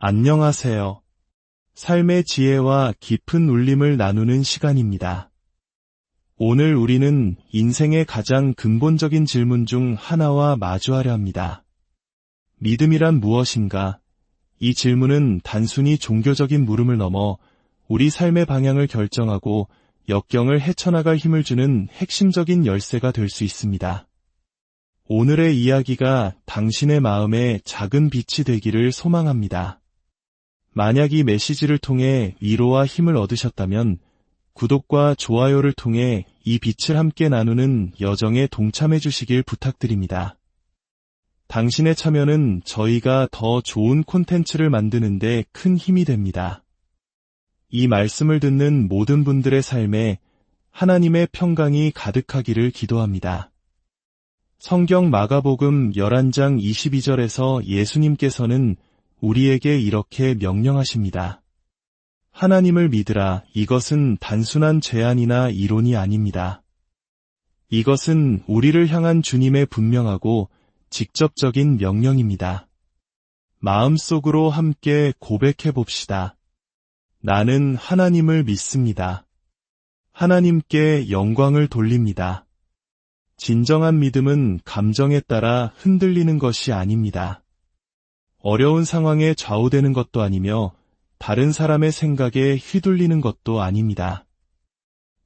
안녕하세요. 삶의 지혜와 깊은 울림을 나누는 시간입니다. 오늘 우리는 인생의 가장 근본적인 질문 중 하나와 마주하려 합니다. 믿음이란 무엇인가? 이 질문은 단순히 종교적인 물음을 넘어 우리 삶의 방향을 결정하고 역경을 헤쳐나갈 힘을 주는 핵심적인 열쇠가 될 수 있습니다. 오늘의 이야기가 당신의 마음에 작은 빛이 되기를 소망합니다. 만약 이 메시지를 통해 위로와 힘을 얻으셨다면 구독과 좋아요를 통해 이 빛을 함께 나누는 여정에 동참해 주시길 부탁드립니다. 당신의 참여는 저희가 더 좋은 콘텐츠를 만드는 데 큰 힘이 됩니다. 이 말씀을 듣는 모든 분들의 삶에 하나님의 평강이 가득하기를 기도합니다. 성경 마가복음 11장 22절에서 예수님께서는 우리에게 이렇게 명령하십니다. 하나님을 믿으라. 이것은 단순한 제안이나 이론이 아닙니다. 이것은 우리를 향한 주님의 분명하고 직접적인 명령입니다. 마음속으로 함께 고백해 봅시다. 나는 하나님을 믿습니다. 하나님께 영광을 돌립니다. 진정한 믿음은 감정에 따라 흔들리는 것이 아닙니다. 어려운 상황에 좌우되는 것도 아니며 다른 사람의 생각에 휘둘리는 것도 아닙니다.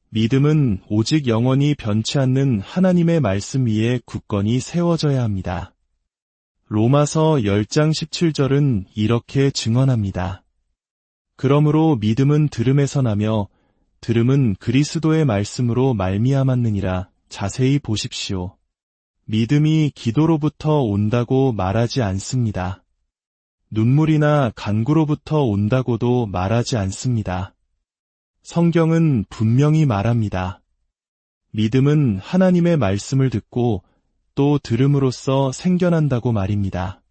믿음은 오직 영원히 변치 않는 하나님의 말씀 위에 굳건히 세워져야 합니다. 로마서 10장 17절은 이렇게 증언합니다. 그러므로 믿음은 들음에서 나며 들음은 그리스도의 말씀으로 말미암았느니라. 자세히 보십시오. 믿음이 기도로부터 온다고 말하지 않습니다. 눈물이나 간구로부터 온다고도 말하지 않습니다. 성경은 분명히 말합니다. 믿음은 하나님의 말씀을 듣고 또 들음으로써 생겨난다고 말입니다.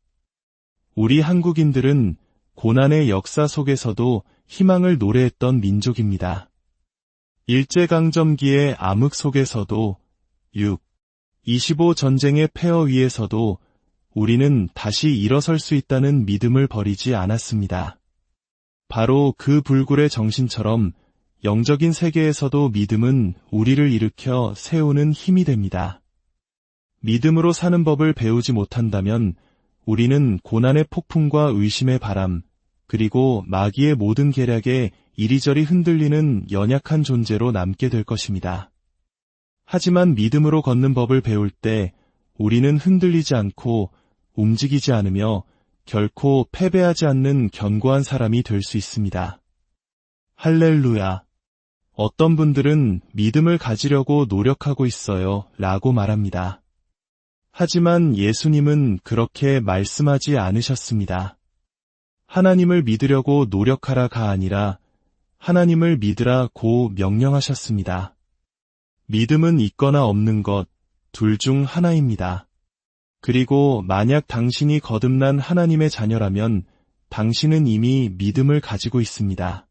우리 한국인들은 고난의 역사 속에서도 희망을 노래했던 민족입니다. 일제강점기의 암흑 속에서도 25 전쟁의 폐허 위에서도 우리는 다시 일어설 수 있다는 믿음을 버리지 않았습니다. 바로 그 불굴의 정신처럼 영적인 세계에서도 믿음은 우리를 일으켜 세우는 힘이 됩니다. 믿음으로 사는 법을 배우지 못한다면 우리는 고난의 폭풍과 의심의 바람, 그리고 마귀의 모든 계략에 이리저리 흔들리는 연약한 존재로 남게 될 것입니다. 하지만 믿음으로 걷는 법을 배울 때 우리는 흔들리지 않고 움직이지 않으며 결코 패배하지 않는 견고한 사람이 될 수 있습니다. 할렐루야! 어떤 분들은 믿음을 가지려고 노력하고 있어요 라고 말합니다. 하지만 예수님은 그렇게 말씀하지 않으셨습니다. 하나님을 믿으려고 노력하라가 아니라 하나님을 믿으라고 명령하셨습니다. 믿음은 있거나 없는 것, 둘 중 하나입니다. 그리고 만약 당신이 거듭난 하나님의 자녀라면 당신은 이미 믿음을 가지고 있습니다.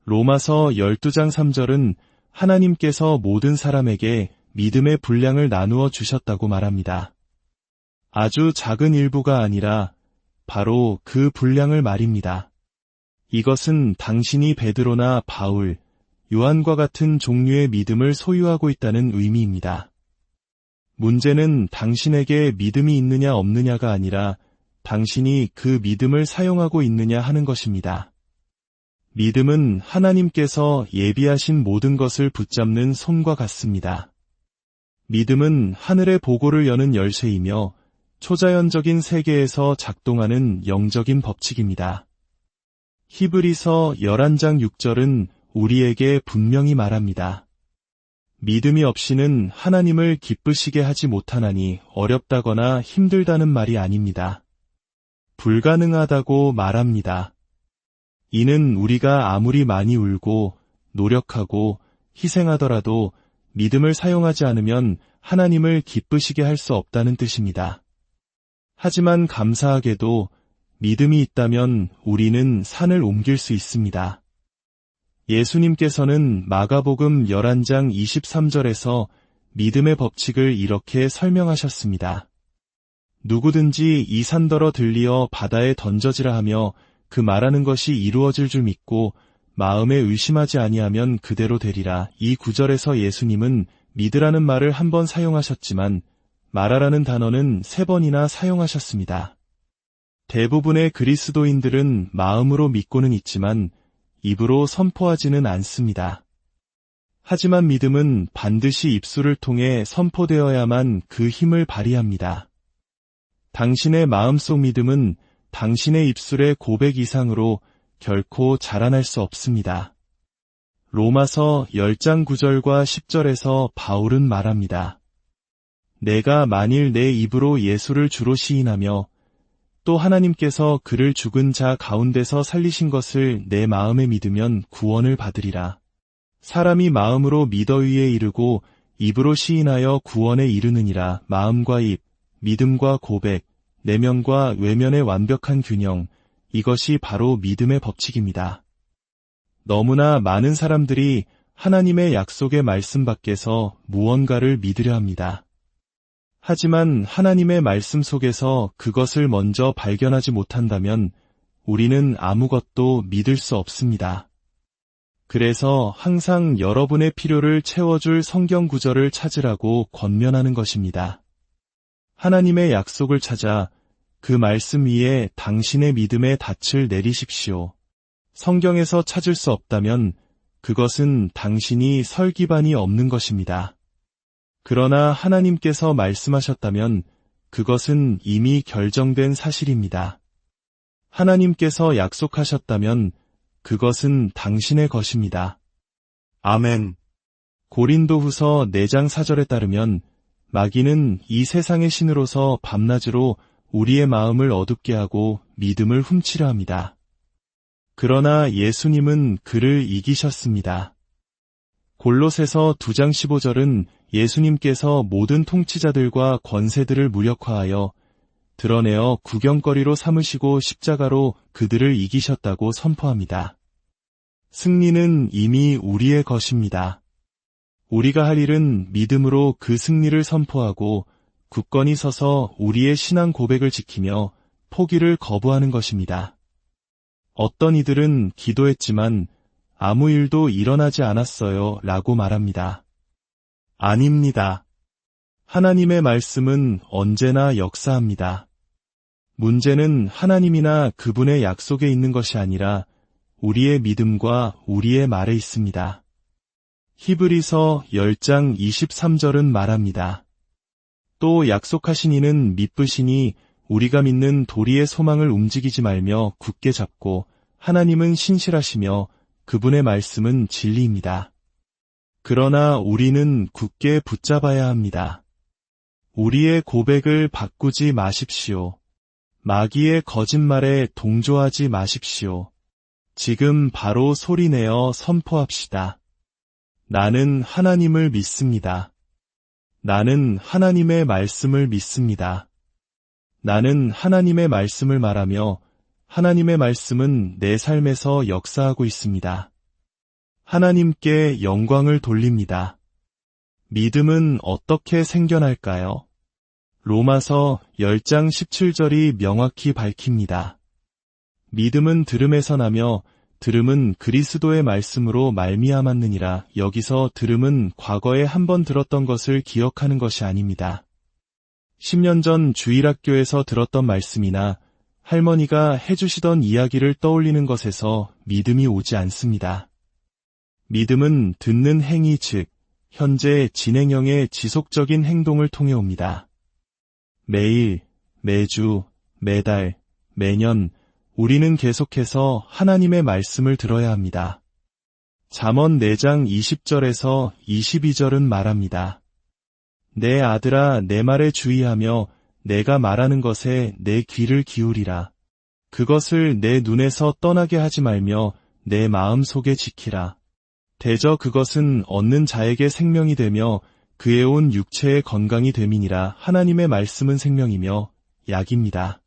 로마서 12장 3절은 하나님께서 모든 사람에게 믿음의 분량을 나누어 주셨다고 말합니다. 아주 작은 일부가 아니라 바로 그 분량을 말입니다. 이것은 당신이 베드로나 바울, 요한과 같은 종류의 믿음을 소유하고 있다는 의미입니다. 문제는 당신에게 믿음이 있느냐 없느냐가 아니라 당신이 그 믿음을 사용하고 있느냐 하는 것입니다. 믿음은 하나님께서 예비하신 모든 것을 붙잡는 손과 같습니다. 믿음은 하늘의 보고를 여는 열쇠이며 초자연적인 세계에서 작동하는 영적인 법칙입니다. 히브리서 11장 6절은 우리에게 분명히 말합니다. 믿음이 없이는 하나님을 기쁘시게 하지 못하나니 어렵다거나 힘들다는 말이 아닙니다. 불가능하다고 말합니다. 이는 우리가 아무리 많이 울고 노력하고 희생하더라도 믿음을 사용하지 않으면 하나님을 기쁘시게 할 수 없다는 뜻입니다. 하지만 감사하게도 믿음이 있다면 우리는 산을 옮길 수 있습니다. 예수님께서는 마가복음 11장 23절에서 믿음의 법칙을 이렇게 설명하셨습니다. 누구든지 이 산더러 들리어 바다에 던져지라 하며 그 말하는 것이 이루어질 줄 믿고 마음에 의심하지 아니하면 그대로 되리라. 이 구절에서 예수님은 믿으라는 말을 한 번 사용하셨지만 말하라는 단어는 3번이나 사용하셨습니다. 대부분의 그리스도인들은 마음으로 믿고는 있지만 입으로 선포하지는 않습니다. 하지만 믿음은 반드시 입술을 통해 선포되어야만 그 힘을 발휘합니다. 당신의 마음속 믿음은 당신의 입술의 고백 이상으로 결코 자라날 수 없습니다. 로마서 10장 9절과 10절에서 바울은 말합니다. 내가 만일 내 입으로 예수를 주로 시인하며 또 하나님께서 그를 죽은 자 가운데서 살리신 것을 내 마음에 믿으면 구원을 받으리라. 사람이 마음으로 믿어 의에 이르고 입으로 시인하여 구원에 이르느니라. 마음과 입, 믿음과 고백, 내면과 외면의 완벽한 균형, 이것이 바로 믿음의 법칙입니다. 너무나 많은 사람들이 하나님의 약속의 말씀 밖에서 무언가를 믿으려 합니다. 하지만 하나님의 말씀 속에서 그것을 먼저 발견하지 못한다면 우리는 아무것도 믿을 수 없습니다. 그래서 항상 여러분의 필요를 채워줄 성경 구절을 찾으라고 권면하는 것입니다. 하나님의 약속을 찾아 그 말씀 위에 당신의 믿음의 닻을 내리십시오. 성경에서 찾을 수 없다면 그것은 당신이 설 기반이 없는 것입니다. 그러나 하나님께서 말씀하셨다면 그것은 이미 결정된 사실입니다. 하나님께서 약속하셨다면 그것은 당신의 것입니다. 아멘. 고린도후서 4장 4절에 따르면 마귀는 이 세상의 신으로서 밤낮으로 우리의 마음을 어둡게 하고 믿음을 훔치려 합니다. 그러나 예수님은 그를 이기셨습니다. 골로새서 2장 15절은 예수님께서 모든 통치자들과 권세들을 무력화하여 드러내어 구경거리로 삼으시고 십자가로 그들을 이기셨다고 선포합니다. 승리는 이미 우리의 것입니다. 우리가 할 일은 믿음으로 그 승리를 선포하고 굳건히 서서 우리의 신앙 고백을 지키며 포기를 거부하는 것입니다. 어떤 이들은 기도했지만 아무 일도 일어나지 않았어요 라고 말합니다. 아닙니다. 하나님의 말씀은 언제나 역사합니다. 문제는 하나님이나 그분의 약속에 있는 것이 아니라 우리의 믿음과 우리의 말에 있습니다. 히브리서 10장 23절은 말합니다. 또 약속하신 이는 믿으시니 우리가 믿는 도리의 소망을 움직이지 말며 굳게 잡고 하나님은 신실하시며 그분의 말씀은 진리입니다. 그러나 우리는 굳게 붙잡아야 합니다. 우리의 고백을 바꾸지 마십시오. 마귀의 거짓말에 동조하지 마십시오. 지금 바로 소리내어 선포합시다. 나는 하나님을 믿습니다. 나는 하나님의 말씀을 믿습니다. 나는 하나님의 말씀을 말하며 하나님의 말씀은 내 삶에서 역사하고 있습니다. 하나님께 영광을 돌립니다. 믿음은 어떻게 생겨날까요? 로마서 10장 17절이 명확히 밝힙니다. 믿음은 들음에서 나며 들음은 그리스도의 말씀으로 말미암았느니라. 여기서 들음은 과거에 한 번 들었던 것을 기억하는 것이 아닙니다. 10년 전 주일학교에서 들었던 말씀이나 할머니가 해주시던 이야기를 떠올리는 것에서 믿음이 오지 않습니다. 믿음은 듣는 행위 즉 현재 진행형의 지속적인 행동을 통해 옵니다. 매일, 매주, 매달, 매년 우리는 계속해서 하나님의 말씀을 들어야 합니다. 잠언 4장 20절에서 22절은 말합니다. 내 아들아 내 말에 주의하며 내가 말하는 것에 내 귀를 기울이라. 그것을 내 눈에서 떠나게 하지 말며 내 마음 속에 지키라. 대저 그것은 얻는 자에게 생명이 되며 그의 온 육체의 건강이 됨이니라. 하나님의 말씀은 생명이며 약입니다.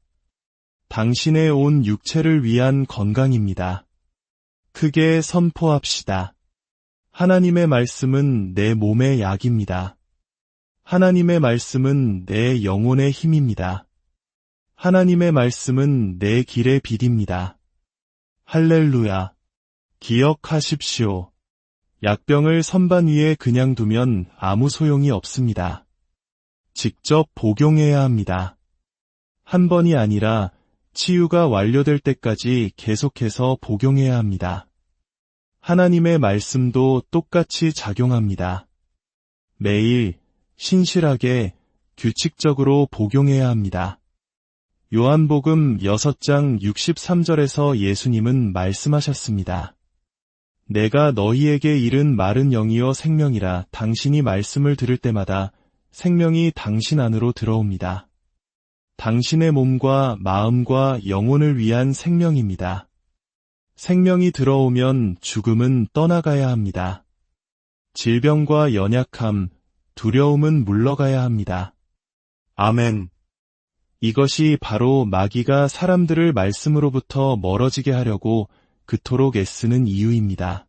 당신의 온 육체를 위한 건강입니다. 크게 선포합시다. 하나님의 말씀은 내 몸의 약입니다. 하나님의 말씀은 내 영혼의 힘입니다. 하나님의 말씀은 내 길의 빛입니다. 할렐루야. 기억하십시오. 약병을 선반 위에 그냥 두면 아무 소용이 없습니다. 직접 복용해야 합니다. 한 번이 아니라 치유가 완료될 때까지 계속해서 복용해야 합니다. 하나님의 말씀도 똑같이 작용합니다. 매일 신실하게 규칙적으로 복용해야 합니다. 요한복음 6장 63절에서 예수님은 말씀하셨습니다. 내가 너희에게 이른 말은 영이요 생명이라. 당신이 말씀을 들을 때마다 생명이 당신 안으로 들어옵니다. 당신의 몸과 마음과 영혼을 위한 생명입니다. 생명이 들어오면 죽음은 떠나가야 합니다. 질병과 연약함, 두려움은 물러가야 합니다. 아멘. 이것이 바로 마귀가 사람들을 말씀으로부터 멀어지게 하려고 그토록 애쓰는 이유입니다.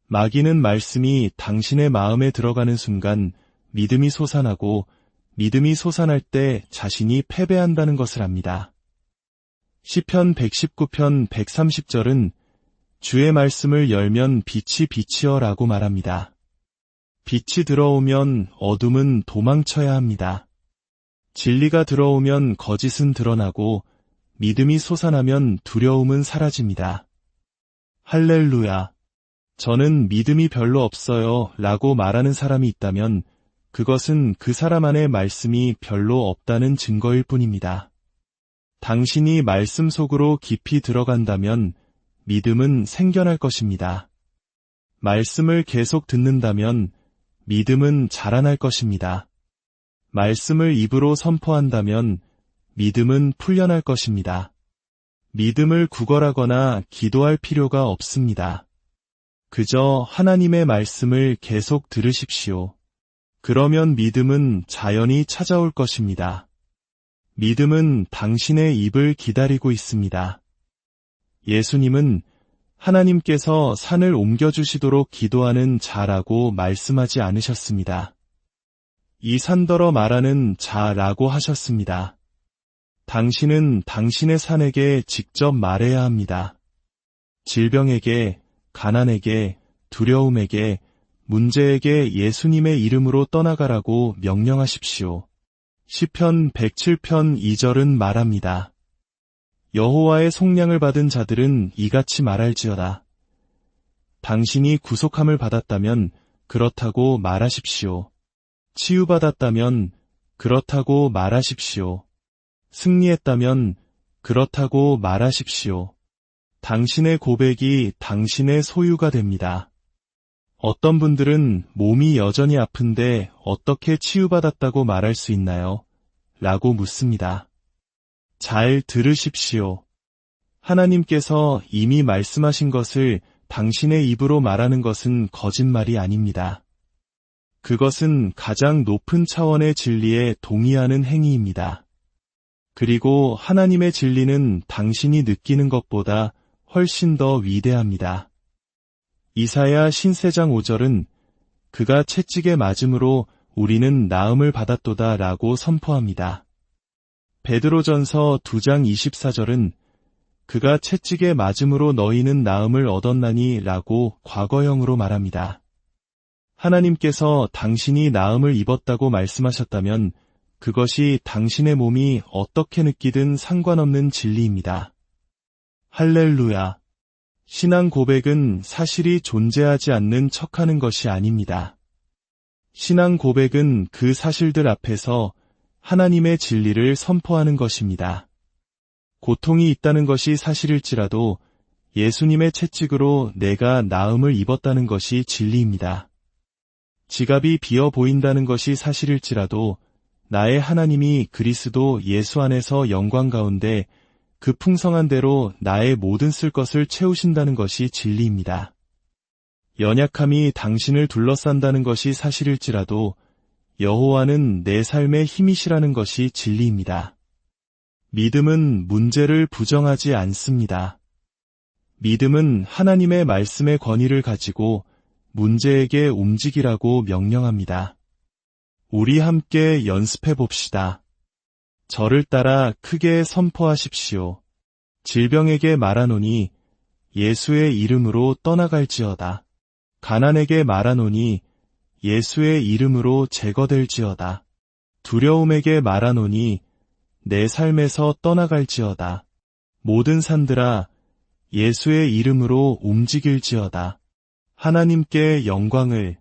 마귀는 말씀이 당신의 마음에 들어가는 순간 믿음이 솟아나고 믿음이 솟아날 때 자신이 패배한다는 것을 압니다. 시편 119편 130절은 주의 말씀을 열면 빛이 비치어라고 말합니다. 빛이 들어오면 어둠은 도망쳐야 합니다. 진리가 들어오면 거짓은 드러나고 믿음이 솟아나면 두려움은 사라집니다. 할렐루야. 저는 믿음이 별로 없어요 라고 말하는 사람이 있다면 그것은 그 사람 안에 말씀이 별로 없다는 증거일 뿐입니다. 당신이 말씀 속으로 깊이 들어간다면 믿음은 생겨날 것입니다. 말씀을 계속 듣는다면 믿음은 자라날 것입니다. 말씀을 입으로 선포한다면 믿음은 풀려날 것입니다. 믿음을 구걸하거나 기도할 필요가 없습니다. 그저 하나님의 말씀을 계속 들으십시오. 그러면 믿음은 자연히 찾아올 것입니다. 믿음은 당신의 입을 기다리고 있습니다. 예수님은 하나님께서 산을 옮겨주시도록 기도하는 자라고 말씀하지 않으셨습니다. 이 산더러 말하는 자라고 하셨습니다. 당신은 당신의 산에게 직접 말해야 합니다. 질병에게, 가난에게, 두려움에게, 문제에게 예수님의 이름으로 떠나가라고 명령하십시오. 시편 107편 2절은 말합니다. 여호와의 속량을 받은 자들은 이같이 말할지어다. 당신이 구속함을 받았다면 그렇다고 말하십시오. 치유받았다면 그렇다고 말하십시오. 승리했다면 그렇다고 말하십시오. 당신의 고백이 당신의 소유가 됩니다. 어떤 분들은 몸이 여전히 아픈데 어떻게 치유받았다고 말할 수 있나요? 라고 묻습니다. 잘 들으십시오. 하나님께서 이미 말씀하신 것을 당신의 입으로 말하는 것은 거짓말이 아닙니다. 그것은 가장 높은 차원의 진리에 동의하는 행위입니다. 그리고 하나님의 진리는 당신이 느끼는 것보다 훨씬 더 위대합니다. 이사야 신세장 5절은 그가 채찍에 맞음으로 우리는 나음을 받았도다 라고 선포합니다. 베드로전서 2장 24절은 그가 채찍에 맞음으로 너희는 나음을 얻었나니 라고 과거형으로 말합니다. 하나님께서 당신이 나음을 입었다고 말씀하셨다면 그것이 당신의 몸이 어떻게 느끼든 상관없는 진리입니다. 할렐루야. 신앙 고백은 사실이 존재하지 않는 척하는 것이 아닙니다. 신앙 고백은 그 사실들 앞에서 하나님의 진리를 선포하는 것입니다. 고통이 있다는 것이 사실일지라도 예수님의 채찍으로 내가 나음을 입었다는 것이 진리입니다. 지갑이 비어 보인다는 것이 사실일지라도 나의 하나님이 그리스도 예수 안에서 영광 가운데 그 풍성한 대로 나의 모든 쓸 것을 채우신다는 것이 진리입니다. 연약함이 당신을 둘러싼다는 것이 사실일지라도 여호와는 내 삶의 힘이시라는 것이 진리입니다. 믿음은 문제를 부정하지 않습니다. 믿음은 하나님의 말씀의 권위를 가지고 문제에게 움직이라고 명령합니다. 우리 함께 연습해 봅시다. 저를 따라 크게 선포하십시오. 질병에게 말하노니 예수의 이름으로 떠나갈지어다. 가난에게 말하노니 예수의 이름으로 제거될지어다. 두려움에게 말하노니 내 삶에서 떠나갈지어다. 모든 산들아 예수의 이름으로 움직일지어다. 하나님께 영광을.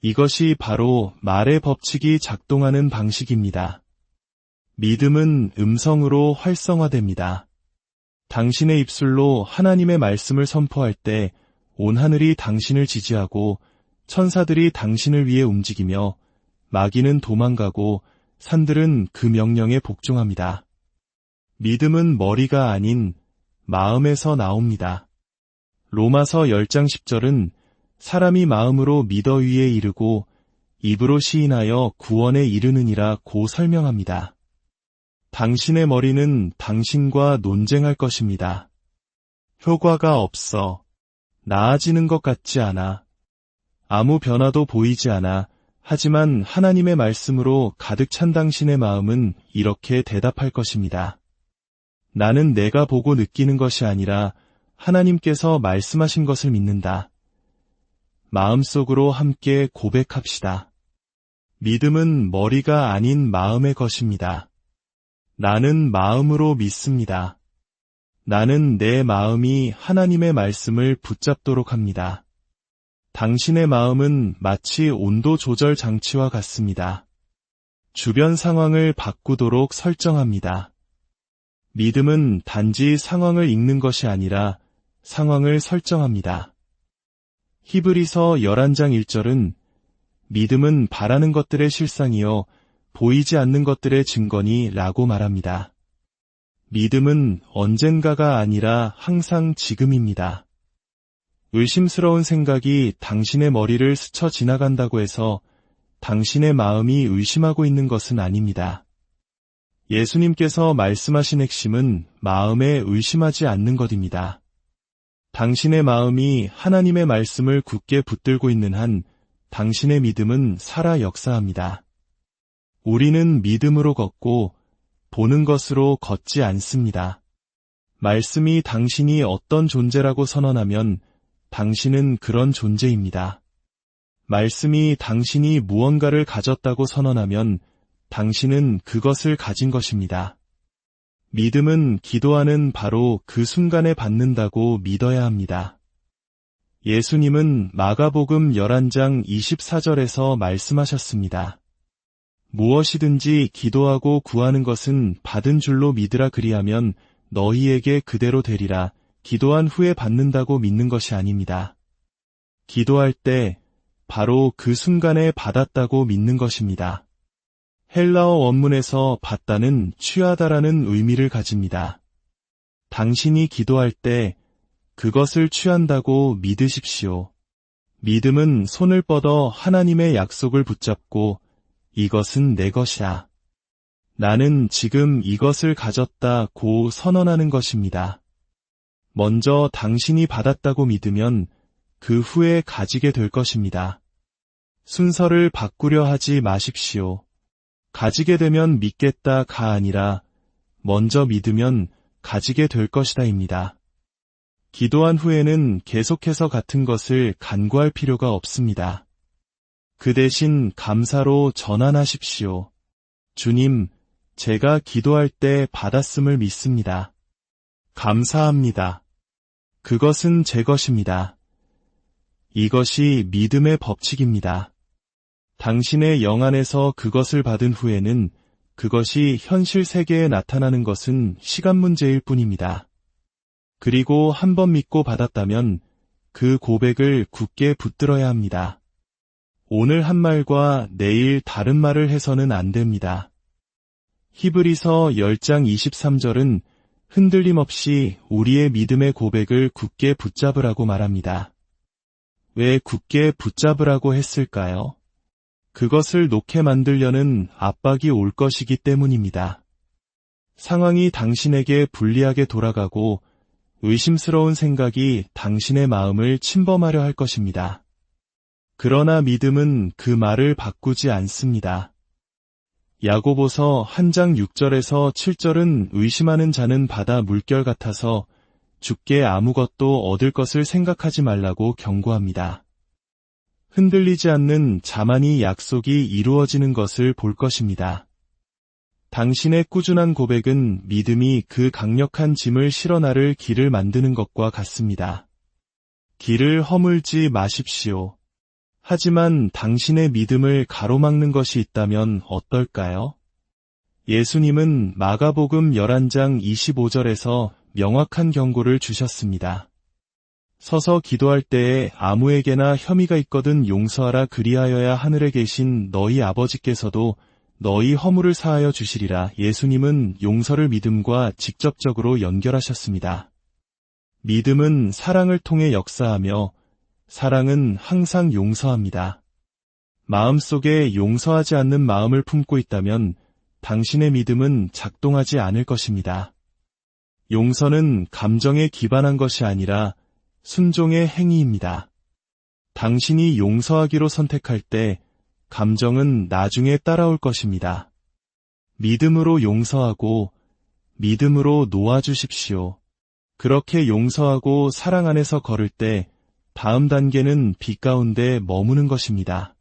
이것이 바로 말의 법칙이 작동하는 방식입니다. 믿음은 음성으로 활성화됩니다. 당신의 입술로 하나님의 말씀을 선포할 때 온 하늘이 당신을 지지하고 천사들이 당신을 위해 움직이며 마귀는 도망가고 산들은 그 명령에 복종합니다. 믿음은 머리가 아닌 마음에서 나옵니다. 로마서 10장 10절은 사람이 마음으로 믿어 위에 이르고 입으로 시인하여 구원에 이르느니라 고 설명합니다. 당신의 머리는 당신과 논쟁할 것입니다. 효과가 없어. 나아지는 것 같지 않아. 아무 변화도 보이지 않아. 하지만 하나님의 말씀으로 가득 찬 당신의 마음은 이렇게 대답할 것입니다. 나는 내가 보고 느끼는 것이 아니라 하나님께서 말씀하신 것을 믿는다. 마음속으로 함께 고백합시다. 믿음은 머리가 아닌 마음의 것입니다. 나는 마음으로 믿습니다. 나는 내 마음이 하나님의 말씀을 붙잡도록 합니다. 당신의 마음은 마치 온도 조절 장치와 같습니다. 주변 상황을 바꾸도록 설정합니다. 믿음은 단지 상황을 읽는 것이 아니라 상황을 설정합니다. 히브리서 11장 1절은 믿음은 바라는 것들의 실상이요 보이지 않는 것들의 증거니 라고 말합니다. 믿음은 언젠가가 아니라 항상 지금입니다. 의심스러운 생각이 당신의 머리를 스쳐 지나간다고 해서 당신의 마음이 의심하고 있는 것은 아닙니다. 예수님께서 말씀하신 핵심은 마음에 의심하지 않는 것입니다. 당신의 마음이 하나님의 말씀을 굳게 붙들고 있는 한 당신의 믿음은 살아 역사합니다. 우리는 믿음으로 걷고 보는 것으로 걷지 않습니다. 말씀이 당신이 어떤 존재라고 선언하면 당신은 그런 존재입니다. 말씀이 당신이 무언가를 가졌다고 선언하면 당신은 그것을 가진 것입니다. 믿음은 기도하는 바로 그 순간에 받는다고 믿어야 합니다. 예수님은 마가복음 11장 24절에서 말씀하셨습니다. 무엇이든지 기도하고 구하는 것은 받은 줄로 믿으라 그리하면 너희에게 그대로 되리라. 기도한 후에 받는다고 믿는 것이 아닙니다. 기도할 때 바로 그 순간에 받았다고 믿는 것입니다. 헬라어 원문에서 받다는 취하다라는 의미를 가집니다. 당신이 기도할 때 그것을 취한다고 믿으십시오. 믿음은 손을 뻗어 하나님의 약속을 붙잡고 이것은 내 것이야. 나는 지금 이것을 가졌다고 선언하는 것입니다. 먼저 당신이 받았다고 믿으면 그 후에 가지게 될 것입니다. 순서를 바꾸려 하지 마십시오. 가지게 되면 믿겠다가 아니라 먼저 믿으면 가지게 될 것이다입니다. 기도한 후에는 계속해서 같은 것을 간구할 필요가 없습니다. 그 대신 감사로 전환하십시오. 주님, 제가 기도할 때 받았음을 믿습니다. 감사합니다. 그것은 제 것입니다. 이것이 믿음의 법칙입니다. 당신의 영 안에서 그것을 받은 후에는 그것이 현실 세계에 나타나는 것은 시간 문제일 뿐입니다. 그리고 한 번 믿고 받았다면 그 고백을 굳게 붙들어야 합니다. 오늘 한 말과 내일 다른 말을 해서는 안 됩니다. 히브리서 10장 23절은 흔들림 없이 우리의 믿음의 고백을 굳게 붙잡으라고 말합니다. 왜 굳게 붙잡으라고 했을까요? 그것을 놓게 만들려는 압박이 올 것이기 때문입니다. 상황이 당신에게 불리하게 돌아가고 의심스러운 생각이 당신의 마음을 침범하려 할 것입니다. 그러나 믿음은 그 말을 바꾸지 않습니다. 야고보서 1장 6절에서 7절은 의심하는 자는 바다 물결 같아서 죽게 아무것도 얻을 것을 생각하지 말라고 경고합니다. 흔들리지 않는 자만이 약속이 이루어지는 것을 볼 것입니다. 당신의 꾸준한 고백은 믿음이 그 강력한 짐을 실어 나를 길을 만드는 것과 같습니다. 길을 허물지 마십시오. 하지만 당신의 믿음을 가로막는 것이 있다면 어떨까요? 예수님은 마가복음 11장 25절에서 명확한 경고를 주셨습니다. 서서 기도할 때에 아무에게나 혐의가 있거든 용서하라, 그리하여야 하늘에 계신 너희 아버지께서도 너희 허물을 사하여 주시리라. 예수님은 용서를 믿음과 직접적으로 연결하셨습니다. 믿음은 사랑을 통해 역사하며 사랑은 항상 용서합니다. 마음속에 용서하지 않는 마음을 품고 있다면 당신의 믿음은 작동하지 않을 것입니다. 용서는 감정에 기반한 것이 아니라 순종의 행위입니다. 당신이 용서하기로 선택할 때 감정은 나중에 따라올 것입니다. 믿음으로 용서하고 믿음으로 놓아주십시오. 그렇게 용서하고 사랑 안에서 걸을 때 다음 단계는 빛 가운데 머무는 것입니다.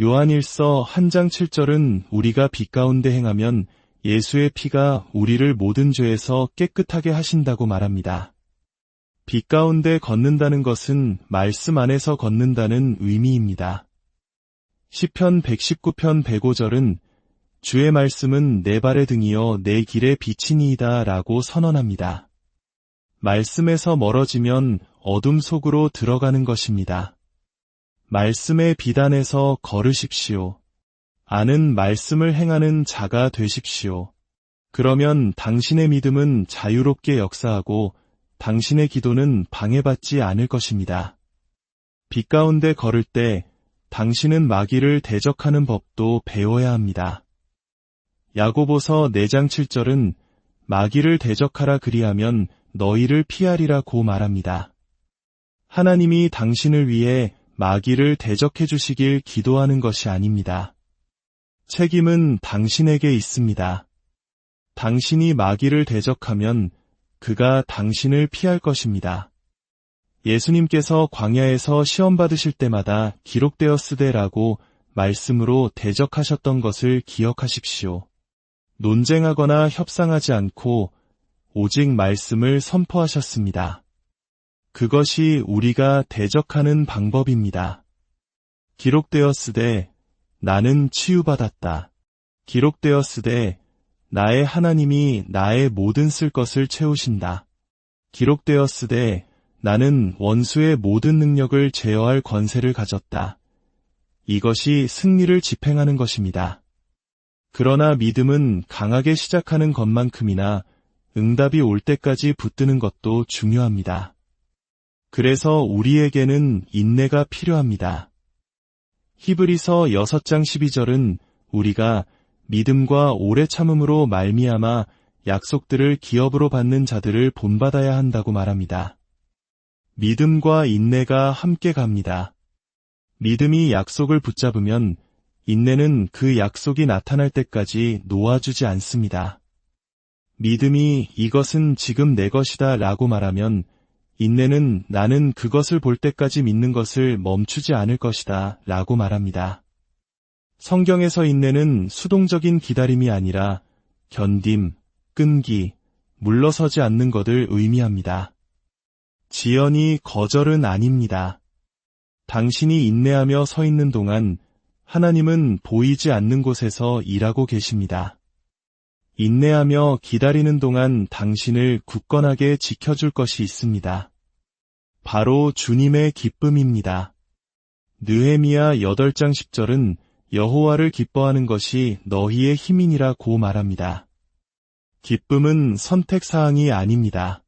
요한일서 1장 7절은 우리가 빛 가운데 행하면 예수의 피가 우리를 모든 죄에서 깨끗하게 하신다고 말합니다. 빛 가운데 걷는다는 것은 말씀 안에서 걷는다는 의미입니다. 시편 119편 105절은 주의 말씀은 내 발의 등이요 내 길의 빛이니이다 라고 선언합니다. 말씀에서 멀어지면 어둠 속으로 들어가는 것입니다. 말씀의 빛 안에서 걸으십시오. 아는 말씀을 행하는 자가 되십시오. 그러면 당신의 믿음은 자유롭게 역사하고 당신의 기도는 방해받지 않을 것입니다. 빛 가운데 걸을 때 당신은 마귀를 대적하는 법도 배워야 합니다. 야고보서 4장 7절은 마귀를 대적하라, 그리하면 너희를 피하리라고 말합니다. 하나님이 당신을 위해 마귀를 대적해 주시길 기도하는 것이 아닙니다. 책임은 당신에게 있습니다. 당신이 마귀를 대적하면 그가 당신을 피할 것입니다. 예수님께서 광야에서 시험 받으실 때마다 기록되었으되라고 말씀으로 대적하셨던 것을 기억하십시오. 논쟁하거나 협상하지 않고 오직 말씀을 선포하셨습니다. 그것이 우리가 대적하는 방법입니다. 기록되었으되 나는 치유받았다. 기록되었으되 나의 하나님이 나의 모든 쓸 것을 채우신다. 기록되었으되 나는 원수의 모든 능력을 제어할 권세를 가졌다. 이것이 승리를 집행하는 것입니다. 그러나 믿음은 강하게 시작하는 것만큼이나 응답이 올 때까지 붙드는 것도 중요합니다. 그래서 우리에게는 인내가 필요합니다. 히브리서 6장 12절은 우리가 믿음과 오래 참음으로 말미암아 약속들을 기업으로 받는 자들을 본받아야 한다고 말합니다. 믿음과 인내가 함께 갑니다. 믿음이 약속을 붙잡으면 인내는 그 약속이 나타날 때까지 놓아주지 않습니다. 믿음이 이것은 지금 내 것이다 라고 말하면 인내는 나는 그것을 볼 때까지 믿는 것을 멈추지 않을 것이다 라고 말합니다. 성경에서 인내는 수동적인 기다림이 아니라 견딤, 끈기, 물러서지 않는 것을 의미합니다. 지연이 거절은 아닙니다. 당신이 인내하며 서 있는 동안 하나님은 보이지 않는 곳에서 일하고 계십니다. 인내하며 기다리는 동안 당신을 굳건하게 지켜줄 것이 있습니다. 바로 주님의 기쁨입니다. 느헤미야 8장 10절은 여호와를 기뻐하는 것이 너희의 힘이니라고 말합니다. 기쁨은 선택사항이 아닙니다.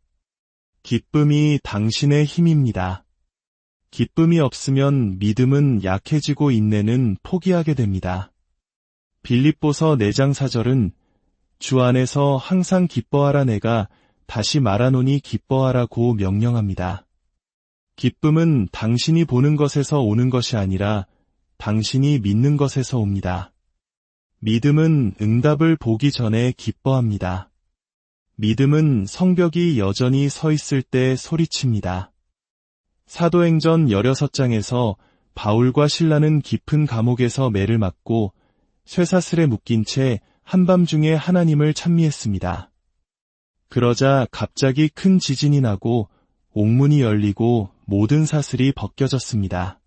기쁨이 당신의 힘입니다. 기쁨이 없으면 믿음은 약해지고 인내는 포기하게 됩니다. 빌립보서 4장 4절은 주 안에서 항상 기뻐하라, 내가 다시 말하노니 기뻐하라고 명령합니다. 기쁨은 당신이 보는 것에서 오는 것이 아니라 당신이 믿는 것에서 옵니다. 믿음은 응답을 보기 전에 기뻐합니다. 믿음은 성벽이 여전히 서 있을 때 소리칩니다. 사도행전 16장에서 바울과 실라는 깊은 감옥에서 매를 맞고 쇠사슬에 묶인 채 한밤중에 하나님을 찬미했습니다. 그러자 갑자기 큰 지진이 나고 옥문이 열리고 모든 사슬이 벗겨졌습니다.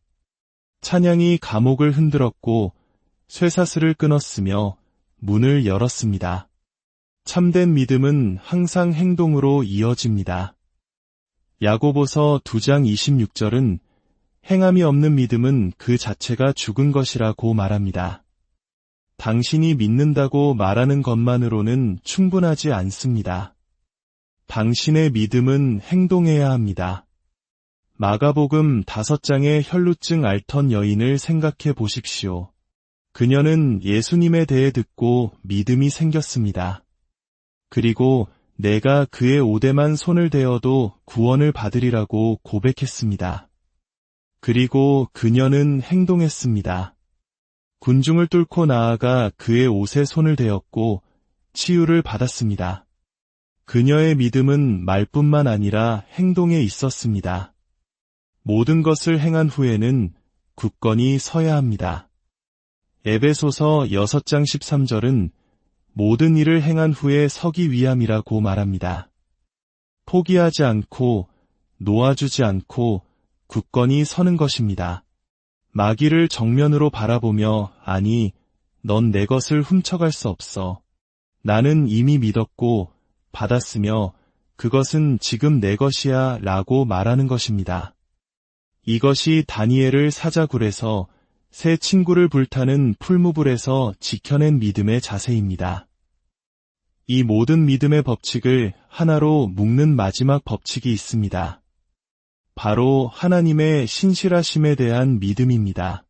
찬양이 감옥을 흔들었고 쇠사슬을 끊었으며 문을 열었습니다. 참된 믿음은 항상 행동으로 이어집니다. 야고보서 2장 26절은 행함이 없는 믿음은 그 자체가 죽은 것이라고 말합니다. 당신이 믿는다고 말하는 것만으로는 충분하지 않습니다. 당신의 믿음은 행동해야 합니다. 마가복음 5장의 혈루증 앓던 여인을 생각해 보십시오. 그녀는 예수님에 대해 듣고 믿음이 생겼습니다. 그리고 내가 그의 오대만 손을 대어도 구원을 받으리라고 고백했습니다. 그리고 그녀는 행동했습니다. 군중을 뚫고 나아가 그의 옷에 손을 대었고 치유를 받았습니다. 그녀의 믿음은 말뿐만 아니라 행동에 있었습니다. 모든 것을 행한 후에는 굳건히 서야 합니다. 에베소서 6장 13절은 모든 일을 행한 후에 서기 위함이라고 말합니다. 포기하지 않고 놓아주지 않고 굳건히 서는 것입니다. 마귀를 정면으로 바라보며 아니, 넌 내 것을 훔쳐갈 수 없어. 나는 이미 믿었고 받았으며 그것은 지금 내 것이야 라고 말하는 것입니다. 이것이 다니엘을 사자굴에서 새 친구를 불타는 풀무불에서 지켜낸 믿음의 자세입니다. 이 모든 믿음의 법칙을 하나로 묶는 마지막 법칙이 있습니다. 바로 하나님의 신실하심에 대한 믿음입니다.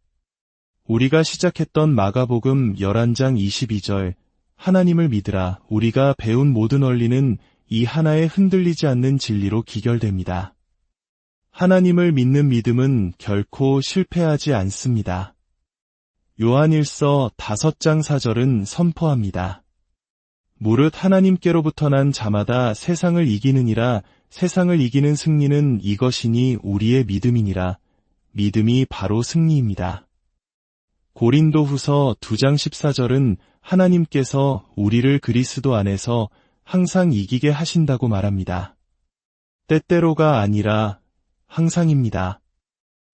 우리가 시작했던 마가복음 11장 22절 하나님을 믿으라 우리가 배운 모든 원리는 이 하나에 흔들리지 않는 진리로 기결됩니다. 하나님을 믿는 믿음은 결코 실패하지 않습니다. 요한일서 5장 4절은 선포합니다. 무릇 하나님께로부터 난 자마다 세상을 이기느니라 세상을 이기는 승리는 이것이니 우리의 믿음이니라. 믿음이 바로 승리입니다. 고린도후서 2장 14절은 하나님께서 우리를 그리스도 안에서 항상 이기게 하신다고 말합니다. 때때로가 아니라 항상입니다.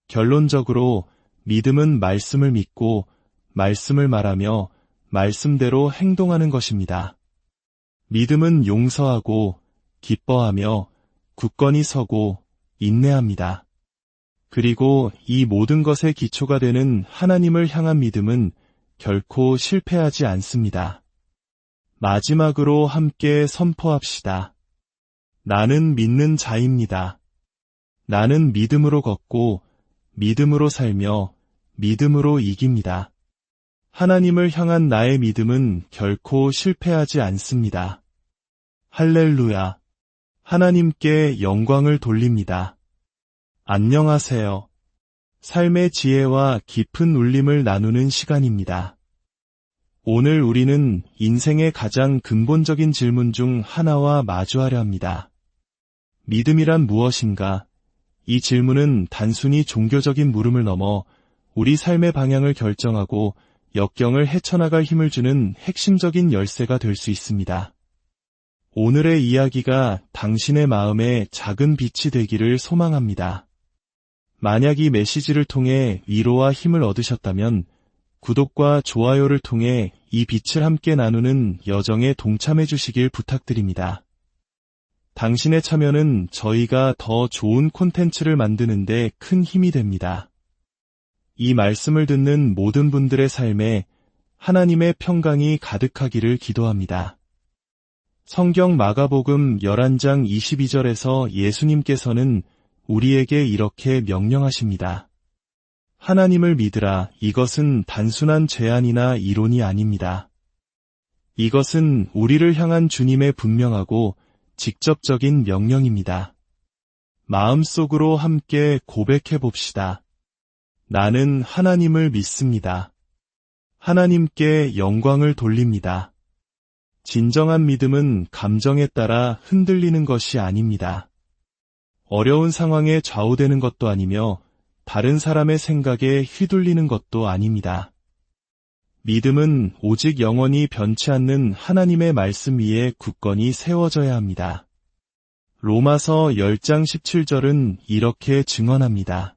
결론적으로 믿음은 말씀을 믿고 말씀을 말하며 말씀대로 행동하는 것입니다. 믿음은 용서하고 기뻐하며 굳건히 서고 인내합니다. 그리고 이 모든 것의 기초가 되는 하나님을 향한 믿음은 결코 실패하지 않습니다. 마지막으로 함께 선포합시다. 나는 믿는 자입니다. 나는 믿음으로 걷고 믿음으로 살며 믿음으로 이깁니다. 하나님을 향한 나의 믿음은 결코 실패하지 않습니다. 할렐루야. 하나님께 영광을 돌립니다. 안녕하세요. 삶의 지혜와 깊은 울림을 나누는 시간입니다. 오늘 우리는 인생의 가장 근본적인 질문 중 하나와 마주하려 합니다. 믿음이란 무엇인가? 이 질문은 단순히 종교적인 물음을 넘어 우리 삶의 방향을 결정하고 역경을 헤쳐나갈 힘을 주는 핵심적인 열쇠가 될 수 있습니다. 오늘의 이야기가 당신의 마음에 작은 빛이 되기를 소망합니다. 만약 이 메시지를 통해 위로와 힘을 얻으셨다면 구독과 좋아요를 통해 이 빛을 함께 나누는 여정에 동참해 주시길 부탁드립니다. 당신의 참여는 저희가 더 좋은 콘텐츠를 만드는 데 큰 힘이 됩니다. 이 말씀을 듣는 모든 분들의 삶에 하나님의 평강이 가득하기를 기도합니다. 성경 마가복음 11장 22절에서 예수님께서는 우리에게 이렇게 명령하십니다. 하나님을 믿으라. 이것은 단순한 제안이나 이론이 아닙니다. 이것은 우리를 향한 주님의 분명하고 직접적인 명령입니다. 마음속으로 함께 고백해 봅시다. 나는 하나님을 믿습니다. 하나님께 영광을 돌립니다. 진정한 믿음은 감정에 따라 흔들리는 것이 아닙니다. 어려운 상황에 좌우되는 것도 아니며 다른 사람의 생각에 휘둘리는 것도 아닙니다. 믿음은 오직 영원히 변치 않는 하나님의 말씀 위에 굳건히 세워져야 합니다. 로마서 10장 17절은 이렇게 증언합니다.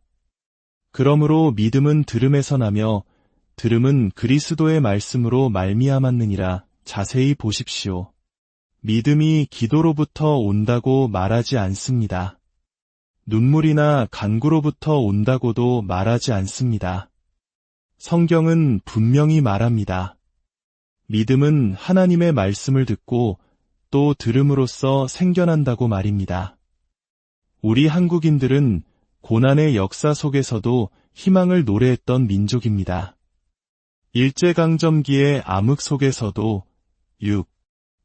그러므로 믿음은 들음에서 나며 들음은 그리스도의 말씀으로 말미암았느니라. 자세히 보십시오. 믿음이 기도로부터 온다고 말하지 않습니다. 눈물이나 간구로부터 온다고도 말하지 않습니다. 성경은 분명히 말합니다. 믿음은 하나님의 말씀을 듣고 또 들음으로써 생겨난다고 말입니다. 우리 한국인들은 고난의 역사 속에서도 희망을 노래했던 민족입니다. 일제강점기의 암흑 속에서도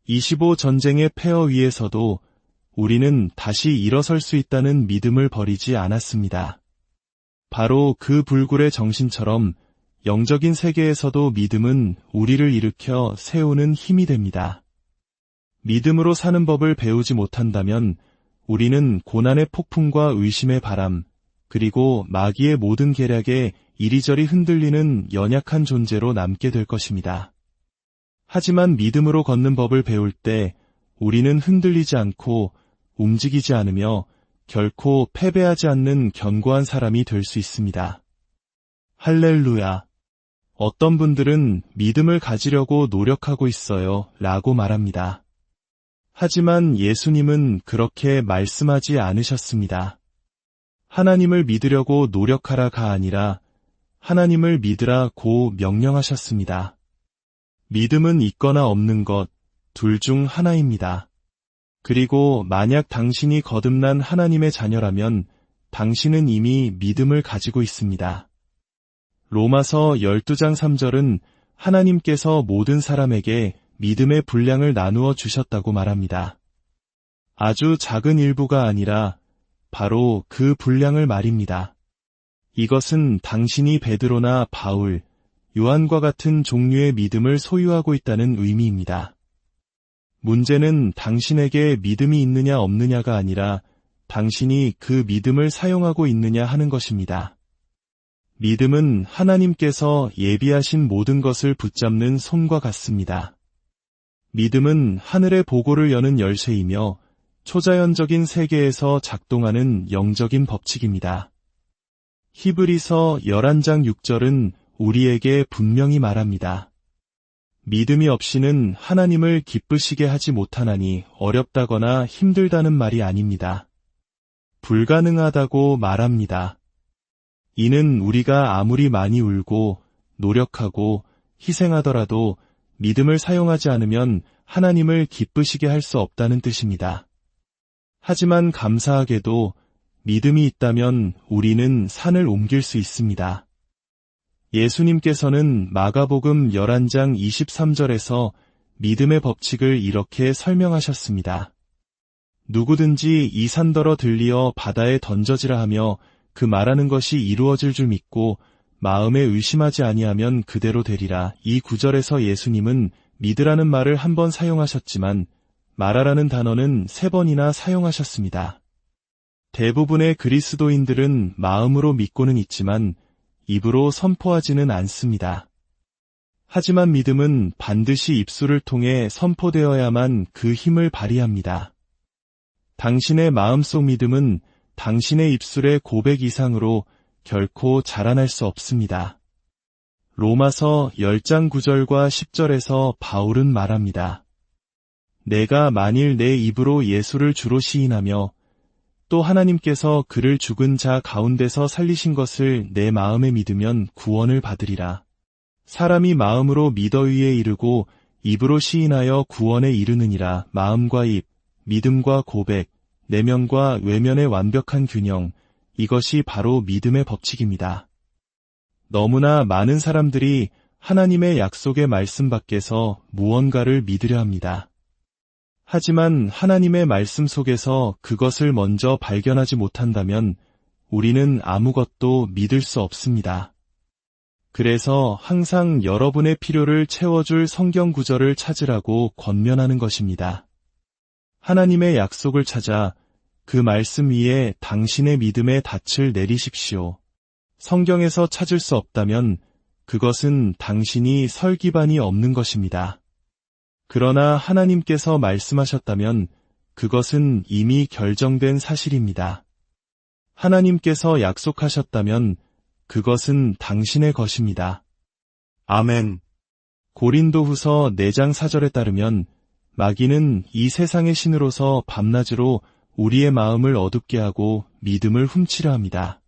25 전쟁의 폐허 위에서도 우리는 다시 일어설 수 있다는 믿음을 버리지 않았습니다. 바로 그 불굴의 정신처럼 영적인 세계에서도 믿음은 우리를 일으켜 세우는 힘이 됩니다. 믿음으로 사는 법을 배우지 못한다면 우리는 고난의 폭풍과 의심의 바람, 그리고 마귀의 모든 계략에 이리저리 흔들리는 연약한 존재로 남게 될 것입니다. 하지만 믿음으로 걷는 법을 배울 때 우리는 흔들리지 않고 움직이지 않으며 결코 패배하지 않는 견고한 사람이 될 수 있습니다. 할렐루야! 어떤 분들은 믿음을 가지려고 노력하고 있어요 라고 말합니다. 하지만 예수님은 그렇게 말씀하지 않으셨습니다. 하나님을 믿으려고 노력하라가 아니라 하나님을 믿으라고 명령하셨습니다. 믿음은 있거나 없는 것, 둘 중 하나입니다. 그리고 만약 당신이 거듭난 하나님의 자녀라면 당신은 이미 믿음을 가지고 있습니다. 로마서 12장 3절은 하나님께서 모든 사람에게 믿음의 분량을 나누어 주셨다고 말합니다. 아주 작은 일부가 아니라 바로 그 분량을 말입니다. 이것은 당신이 베드로나 바울, 요한과 같은 종류의 믿음을 소유하고 있다는 의미입니다. 문제는 당신에게 믿음이 있느냐 없느냐가 아니라 당신이 그 믿음을 사용하고 있느냐 하는 것입니다. 믿음은 하나님께서 예비하신 모든 것을 붙잡는 손과 같습니다. 믿음은 하늘의 보고를 여는 열쇠이며 초자연적인 세계에서 작동하는 영적인 법칙입니다. 히브리서 11장 6절은 우리에게 분명히 말합니다. 믿음이 없이는 하나님을 기쁘시게 하지 못하나니 어렵다거나 힘들다는 말이 아닙니다. 불가능하다고 말합니다. 이는 우리가 아무리 많이 울고 노력하고 희생하더라도 믿음을 사용하지 않으면 하나님을 기쁘시게 할 수 없다는 뜻입니다. 하지만 감사하게도 믿음이 있다면 우리는 산을 옮길 수 있습니다. 예수님께서는 마가복음 11장 23절에서 믿음의 법칙을 이렇게 설명하셨습니다. 누구든지 이 산더러 들리어 바다에 던져지라 하며 그 말하는 것이 이루어질 줄 믿고 마음에 의심하지 아니하면 그대로 되리라. 이 구절에서 예수님은 믿으라는 말을 한 번 사용하셨지만 말하라는 단어는 3번이나 사용하셨습니다. 대부분의 그리스도인들은 마음으로 믿고는 있지만 입으로 선포하지는 않습니다. 하지만 믿음은 반드시 입술을 통해 선포되어야만 그 힘을 발휘합니다. 당신의 마음속 믿음은 당신의 입술의 고백 이상으로 결코 자라날 수 없습니다. 로마서 10장 9절과 10절에서 바울은 말합니다. 내가 만일 내 입으로 예수를 주로 시인하며 또 하나님께서 그를 죽은 자 가운데서 살리신 것을 내 마음에 믿으면 구원을 받으리라. 사람이 마음으로 믿어 의에 이르고 입으로 시인하여 구원에 이르느니라. 마음과 입, 믿음과 고백, 내면과 외면의 완벽한 균형, 이것이 바로 믿음의 법칙입니다. 너무나 많은 사람들이 하나님의 약속의 말씀 밖에서 무언가를 믿으려 합니다. 하지만 하나님의 말씀 속에서 그것을 먼저 발견하지 못한다면 우리는 아무것도 믿을 수 없습니다. 그래서 항상 여러분의 필요를 채워줄 성경 구절을 찾으라고 권면하는 것입니다. 하나님의 약속을 찾아 그 말씀 위에 당신의 믿음의 닻을 내리십시오. 성경에서 찾을 수 없다면 그것은 당신이 설 기반이 없는 것입니다. 그러나 하나님께서 말씀하셨다면 그것은 이미 결정된 사실입니다. 하나님께서 약속하셨다면 그것은 당신의 것입니다. 아멘. 고린도후서 4장 4절에 따르면 마귀는 이 세상의 신으로서 밤낮으로 우리의 마음을 어둡게 하고 믿음을 훔치려 합니다.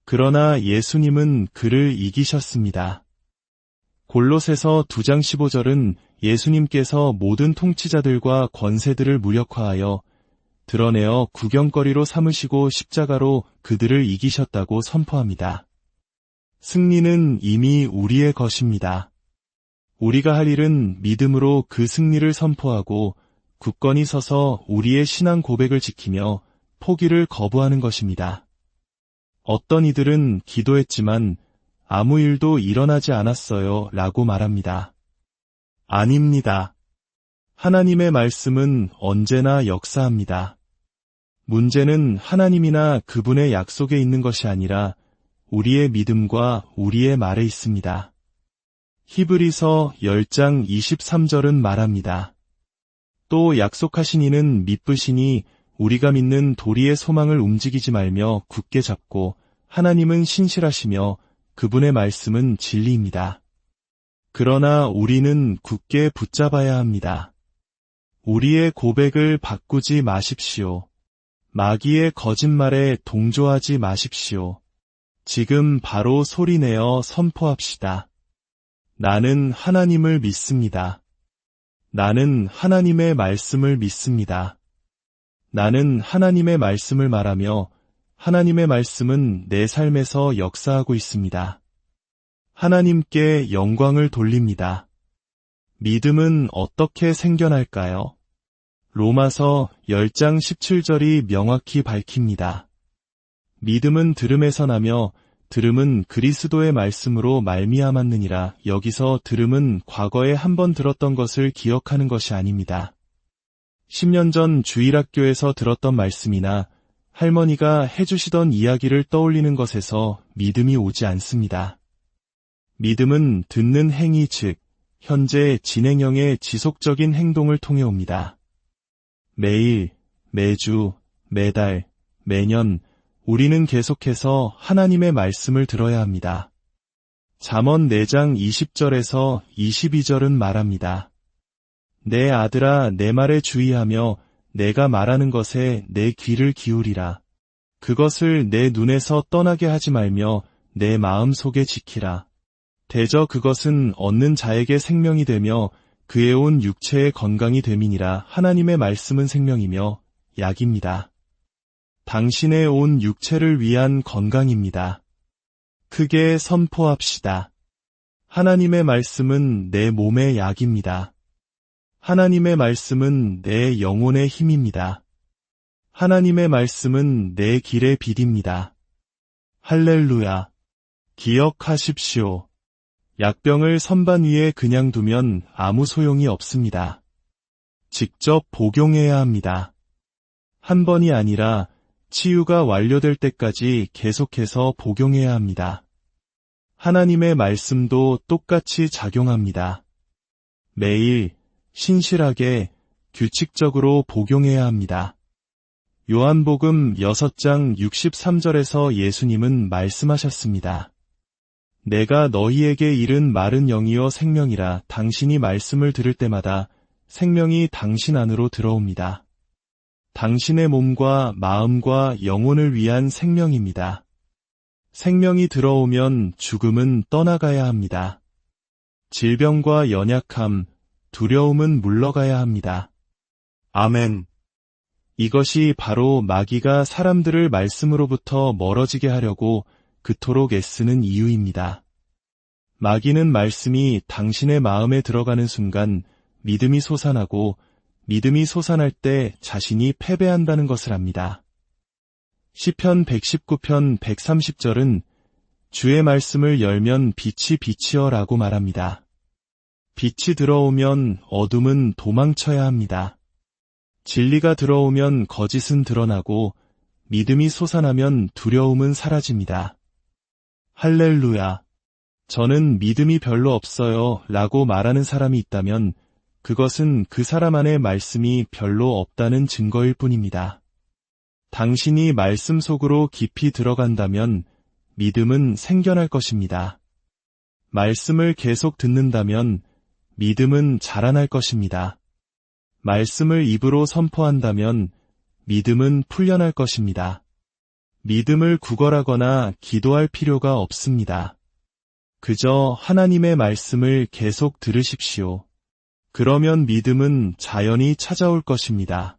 그러나 예수님은 그를 이기셨습니다. 골로새서 2장 15절은 예수님께서 모든 통치자들과 권세들을 무력화하여 드러내어 구경거리로 삼으시고 십자가로 그들을 이기셨다고 선포합니다. 승리는 이미 우리의 것입니다. 우리가 할 일은 믿음으로 그 승리를 선포하고 굳건히 서서 우리의 신앙 고백을 지키며 포기를 거부하는 것입니다. 어떤 이들은 기도했지만 아무 일도 일어나지 않았어요 라고 말합니다. 아닙니다. 하나님의 말씀은 언제나 역사합니다. 문제는 하나님이나 그분의 약속에 있는 것이 아니라 우리의 믿음과 우리의 말에 있습니다. 히브리서 10장 23절은 말합니다. 또 약속하신 이는 미쁘시니 우리가 믿는 도리의 소망을 움직이지 말며 굳게 잡고 하나님은 신실하시며 그분의 말씀은 진리입니다. 그러나 우리는 굳게 붙잡아야 합니다. 우리의 고백을 바꾸지 마십시오. 마귀의 거짓말에 동조하지 마십시오. 지금 바로 소리내어 선포합시다. 나는 하나님을 믿습니다. 나는 하나님의 말씀을 믿습니다. 나는 하나님의 말씀을 말하며 하나님의 말씀은 내 삶에서 역사하고 있습니다. 하나님께 영광을 돌립니다. 믿음은 어떻게 생겨날까요? 로마서 10장 17절이 명확히 밝힙니다. 믿음은 들음에서 나며 들음은 그리스도의 말씀으로 말미암았느니라. 여기서 들음은 과거에 한번 들었던 것을 기억하는 것이 아닙니다. 10년 전 주일학교에서 들었던 말씀이나 할머니가 해주시던 이야기를 떠올리는 것에서 믿음이 오지 않습니다. 믿음은 듣는 행위 즉 현재 진행형의 지속적인 행동을 통해 옵니다. 매일, 매주, 매달, 매년 우리는 계속해서 하나님의 말씀을 들어야 합니다. 잠언 4장 20절에서 22절은 말합니다. 내 아들아 내 말에 주의하며 내가 말하는 것에 내 귀를 기울이라. 그것을 내 눈에서 떠나게 하지 말며 내 마음 속에 지키라. 대저 그것은 얻는 자에게 생명이 되며 그의 온 육체의 건강이 됨이니라. 하나님의 말씀은 생명이며 약입니다. 당신의 온 육체를 위한 건강입니다. 크게 선포합시다. 하나님의 말씀은 내 몸의 약입니다. 하나님의 말씀은 내 영혼의 힘입니다. 하나님의 말씀은 내 길의 빛입니다. 할렐루야. 기억하십시오. 약병을 선반 위에 그냥 두면 아무 소용이 없습니다. 직접 복용해야 합니다. 한 번이 아니라 치유가 완료될 때까지 계속해서 복용해야 합니다. 하나님의 말씀도 똑같이 작용합니다. 매일 신실하게 규칙적으로 복용해야 합니다. 요한복음 6장 63절에서 예수님은 말씀하셨습니다. 내가 너희에게 이른 말은 영이요 생명이라. 당신이 말씀을 들을 때마다 생명이 당신 안으로 들어옵니다. 당신의 몸과 마음과 영혼을 위한 생명입니다. 생명이 들어오면 죽음은 떠나가야 합니다. 질병과 연약함, 두려움은 물러가야 합니다. 아멘. 이것이 바로 마귀가 사람들을 말씀으로부터 멀어지게 하려고 그토록 애쓰는 이유입니다. 마귀는 말씀이 당신의 마음에 들어가는 순간 믿음이 솟아나고 믿음이 솟아날 때 자신이 패배한다는 것을 압니다. 시편 119편 130절은 주의 말씀을 열면 빛이 비치어 라고 말합니다. 빛이 들어오면 어둠은 도망쳐야 합니다. 진리가 들어오면 거짓은 드러나고 믿음이 솟아나면 두려움은 사라집니다. 할렐루야. 저는 믿음이 별로 없어요 라고 말하는 사람이 있다면 그것은 그 사람 안에 말씀이 별로 없다는 증거일 뿐입니다. 당신이 말씀 속으로 깊이 들어간다면 믿음은 생겨날 것입니다. 말씀을 계속 듣는다면 믿음은 자라날 것입니다. 말씀을 입으로 선포한다면 믿음은 풀려날 것입니다. 믿음을 구걸하거나 기도할 필요가 없습니다. 그저 하나님의 말씀을 계속 들으십시오. 그러면 믿음은 자연히 찾아올 것입니다.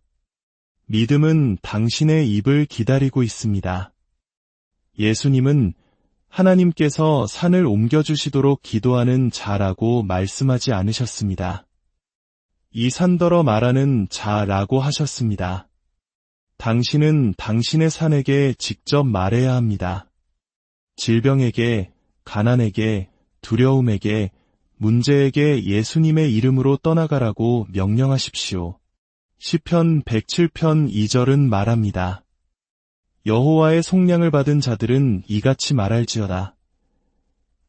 믿음은 당신의 입을 기다리고 있습니다. 예수님은 하나님께서 산을 옮겨주시도록 기도하는 자라고 말씀하지 않으셨습니다. 이 산더러 말하는 자라고 하셨습니다. 당신은 당신의 산에게 직접 말해야 합니다. 질병에게, 가난에게, 두려움에게, 문제에게 예수님의 이름으로 떠나가라고 명령하십시오. 시편 107편 2절은 말합니다. 여호와의 속량을 받은 자들은 이같이 말할지어다.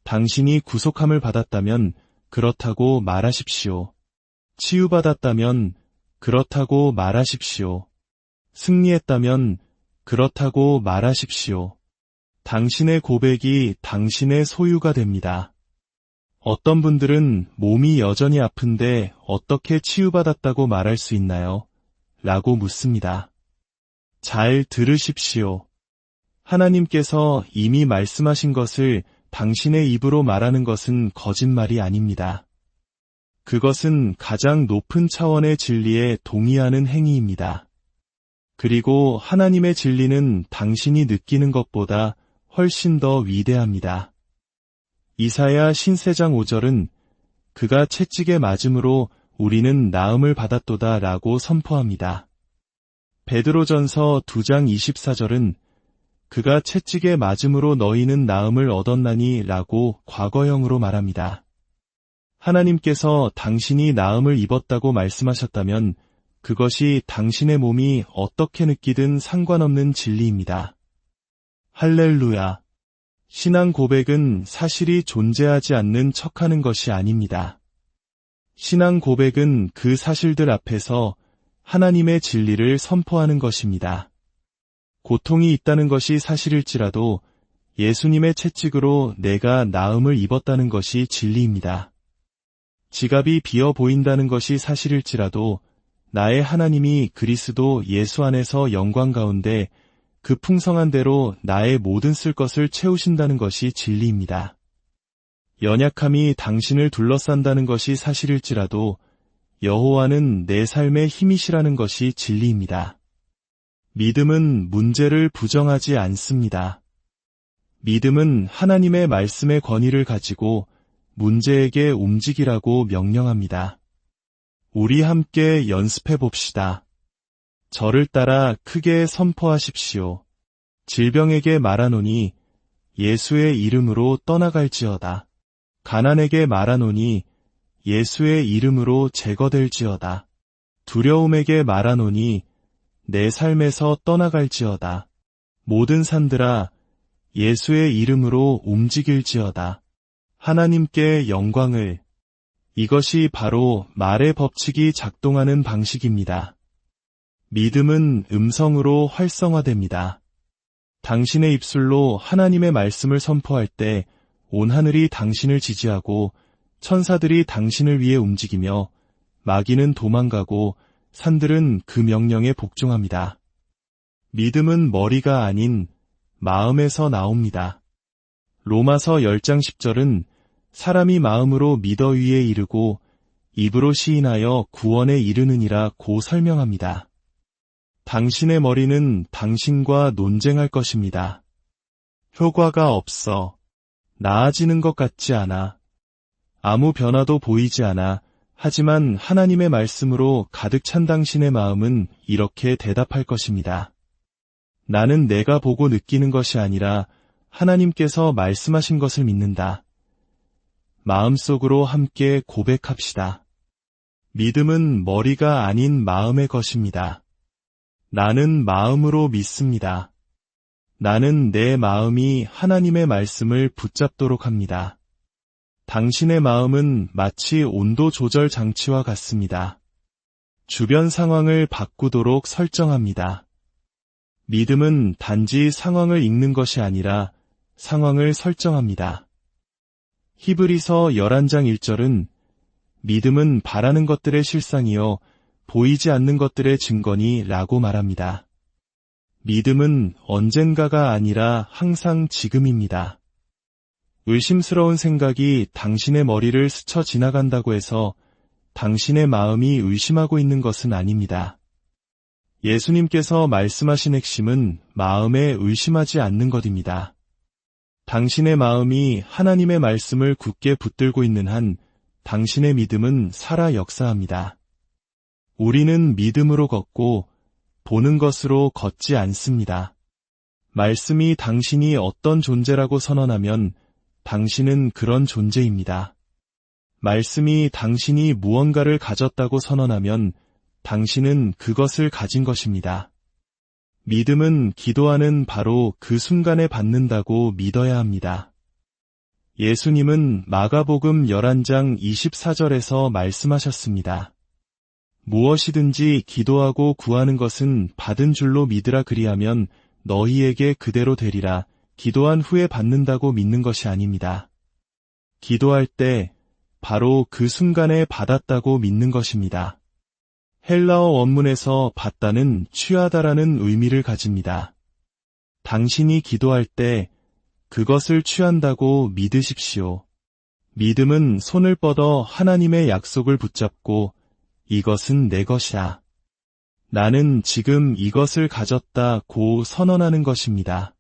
당신이 구속함을 받았다면 그렇다고 말하십시오. 치유받았다면 그렇다고 말하십시오. 승리했다면 그렇다고 말하십시오. 당신의 고백이 당신의 소유가 됩니다. 어떤 분들은 몸이 여전히 아픈데 어떻게 치유받았다고 말할 수 있나요? 라고 묻습니다. 잘 들으십시오. 하나님께서 이미 말씀하신 것을 당신의 입으로 말하는 것은 거짓말이 아닙니다. 그것은 가장 높은 차원의 진리에 동의하는 행위입니다. 그리고 하나님의 진리는 당신이 느끼는 것보다 훨씬 더 위대합니다. 이사야 신세장 5절은 그가 채찍에 맞음으로 우리는 나음을 받았도다 라고 선포합니다. 베드로전서 2장 24절은 그가 채찍에 맞음으로 너희는 나음을 얻었나니 라고 과거형으로 말합니다. 하나님께서 당신이 나음을 입었다고 말씀하셨다면 그것이 당신의 몸이 어떻게 느끼든 상관없는 진리입니다. 할렐루야. 신앙 고백은 사실이 존재하지 않는 척하는 것이 아닙니다. 신앙 고백은 그 사실들 앞에서 하나님의 진리를 선포하는 것입니다. 고통이 있다는 것이 사실일지라도 예수님의 채찍으로 내가 나음을 입었다는 것이 진리입니다. 지갑이 비어 보인다는 것이 사실일지라도 나의 하나님이 그리스도 예수 안에서 영광 가운데 그 풍성한 대로 나의 모든 쓸 것을 채우신다는 것이 진리입니다. 연약함이 당신을 둘러싼다는 것이 사실일지라도 여호와는 내 삶의 힘이시라는 것이 진리입니다. 믿음은 문제를 부정하지 않습니다. 믿음은 하나님의 말씀의 권위를 가지고 문제에게 움직이라고 명령합니다. 우리 함께 연습해 봅시다. 저를 따라 크게 선포하십시오. 질병에게 말하노니 예수의 이름으로 떠나갈지어다. 가난에게 말하노니 예수의 이름으로 제거될지어다. 두려움에게 말하노니 내 삶에서 떠나갈지어다. 모든 산들아 예수의 이름으로 움직일지어다. 하나님께 영광을. 이것이 바로 말의 법칙이 작동하는 방식입니다. 믿음은 음성으로 활성화됩니다. 당신의 입술로 하나님의 말씀을 선포할 때 온 하늘이 당신을 지지하고 천사들이 당신을 위해 움직이며 마귀는 도망가고 산들은 그 명령에 복종합니다. 믿음은 머리가 아닌 마음에서 나옵니다. 로마서 10장 10절은 사람이 마음으로 믿어 위에 이르고 입으로 시인하여 구원에 이르느니라 고 설명합니다. 당신의 머리는 당신과 논쟁할 것입니다. 효과가 없어. 나아지는 것 같지 않아. 아무 변화도 보이지 않아. 하지만 하나님의 말씀으로 가득 찬 당신의 마음은 이렇게 대답할 것입니다. 나는 내가 보고 느끼는 것이 아니라 하나님께서 말씀하신 것을 믿는다. 마음속으로 함께 고백합시다. 믿음은 머리가 아닌 마음의 것입니다. 나는 마음으로 믿습니다. 나는 내 마음이 하나님의 말씀을 붙잡도록 합니다. 당신의 마음은 마치 온도 조절 장치와 같습니다. 주변 상황을 바꾸도록 설정합니다. 믿음은 단지 상황을 읽는 것이 아니라 상황을 설정합니다. 히브리서 11장 1절은 믿음은 바라는 것들의 실상이요 보이지 않는 것들의 증거니 라고 말합니다. 믿음은 언젠가가 아니라 항상 지금입니다. 의심스러운 생각이 당신의 머리를 스쳐 지나간다고 해서 당신의 마음이 의심하고 있는 것은 아닙니다. 예수님께서 말씀하신 핵심은 마음에 의심하지 않는 것입니다. 당신의 마음이 하나님의 말씀을 굳게 붙들고 있는 한 당신의 믿음은 살아 역사합니다. 우리는 믿음으로 걷고 보는 것으로 걷지 않습니다. 말씀이 당신이 어떤 존재라고 선언하면 당신은 그런 존재입니다. 말씀이 당신이 무언가를 가졌다고 선언하면 당신은 그것을 가진 것입니다. 믿음은 기도하는 바로 그 순간에 받는다고 믿어야 합니다. 예수님은 마가복음 11장 24절에서 말씀하셨습니다. 무엇이든지 기도하고 구하는 것은 받은 줄로 믿으라 그리하면 너희에게 그대로 되리라. 기도한 후에 받는다고 믿는 것이 아닙니다. 기도할 때 바로 그 순간에 받았다고 믿는 것입니다. 헬라어 원문에서 받다는 취하다라는 의미를 가집니다. 당신이 기도할 때 그것을 취한다고 믿으십시오. 믿음은 손을 뻗어 하나님의 약속을 붙잡고 이것은 내 것이야. 나는 지금 이것을 가졌다고 선언하는 것입니다.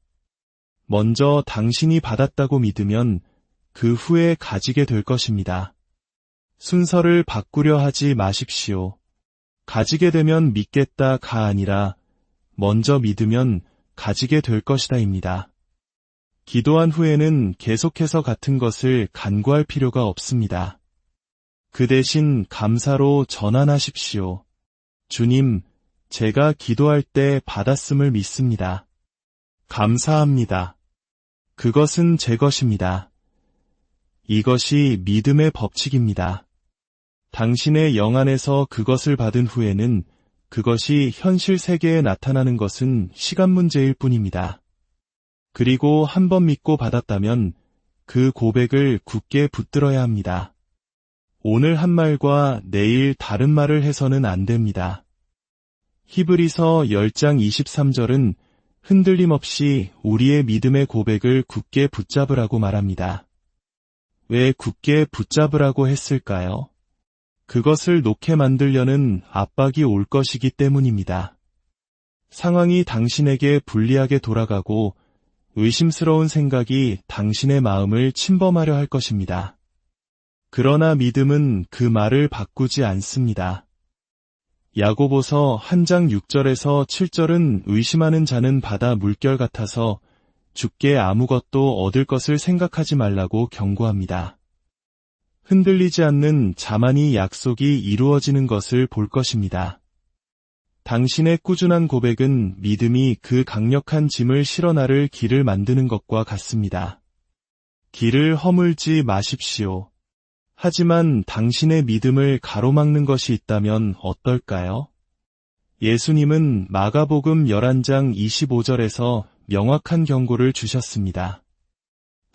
먼저 당신이 받았다고 믿으면 그 후에 가지게 될 것입니다. 순서를 바꾸려 하지 마십시오. 가지게 되면 믿겠다가 아니라 먼저 믿으면 가지게 될 것이다입니다. 기도한 후에는 계속해서 같은 것을 간구할 필요가 없습니다. 그 대신 감사로 전환하십시오. 주님, 제가 기도할 때 받았음을 믿습니다. 감사합니다. 그것은 제 것입니다. 이것이 믿음의 법칙입니다. 당신의 영 안에서 그것을 받은 후에는 그것이 현실 세계에 나타나는 것은 시간 문제일 뿐입니다. 그리고 한번 믿고 받았다면 그 고백을 굳게 붙들어야 합니다. 오늘 한 말과 내일 다른 말을 해서는 안 됩니다. 히브리서 10장 23절은 흔들림 없이 우리의 믿음의 고백을 굳게 붙잡으라고 말합니다. 왜 굳게 붙잡으라고 했을까요? 그것을 놓게 만들려는 압박이 올 것이기 때문입니다. 상황이 당신에게 불리하게 돌아가고 의심스러운 생각이 당신의 마음을 침범하려 할 것입니다. 그러나 믿음은 그 말을 바꾸지 않습니다. 야고보서 1장 6절에서 7절은 의심하는 자는 바다 물결 같아서 주께 아무것도 얻을 것을 생각하지 말라고 경고합니다. 흔들리지 않는 자만이 약속이 이루어지는 것을 볼 것입니다. 당신의 꾸준한 고백은 믿음이 그 강력한 짐을 실어 나를 길을 만드는 것과 같습니다. 길을 허물지 마십시오. 하지만 당신의 믿음을 가로막는 것이 있다면 어떨까요? 예수님은 마가복음 11장 25절에서 명확한 경고를 주셨습니다.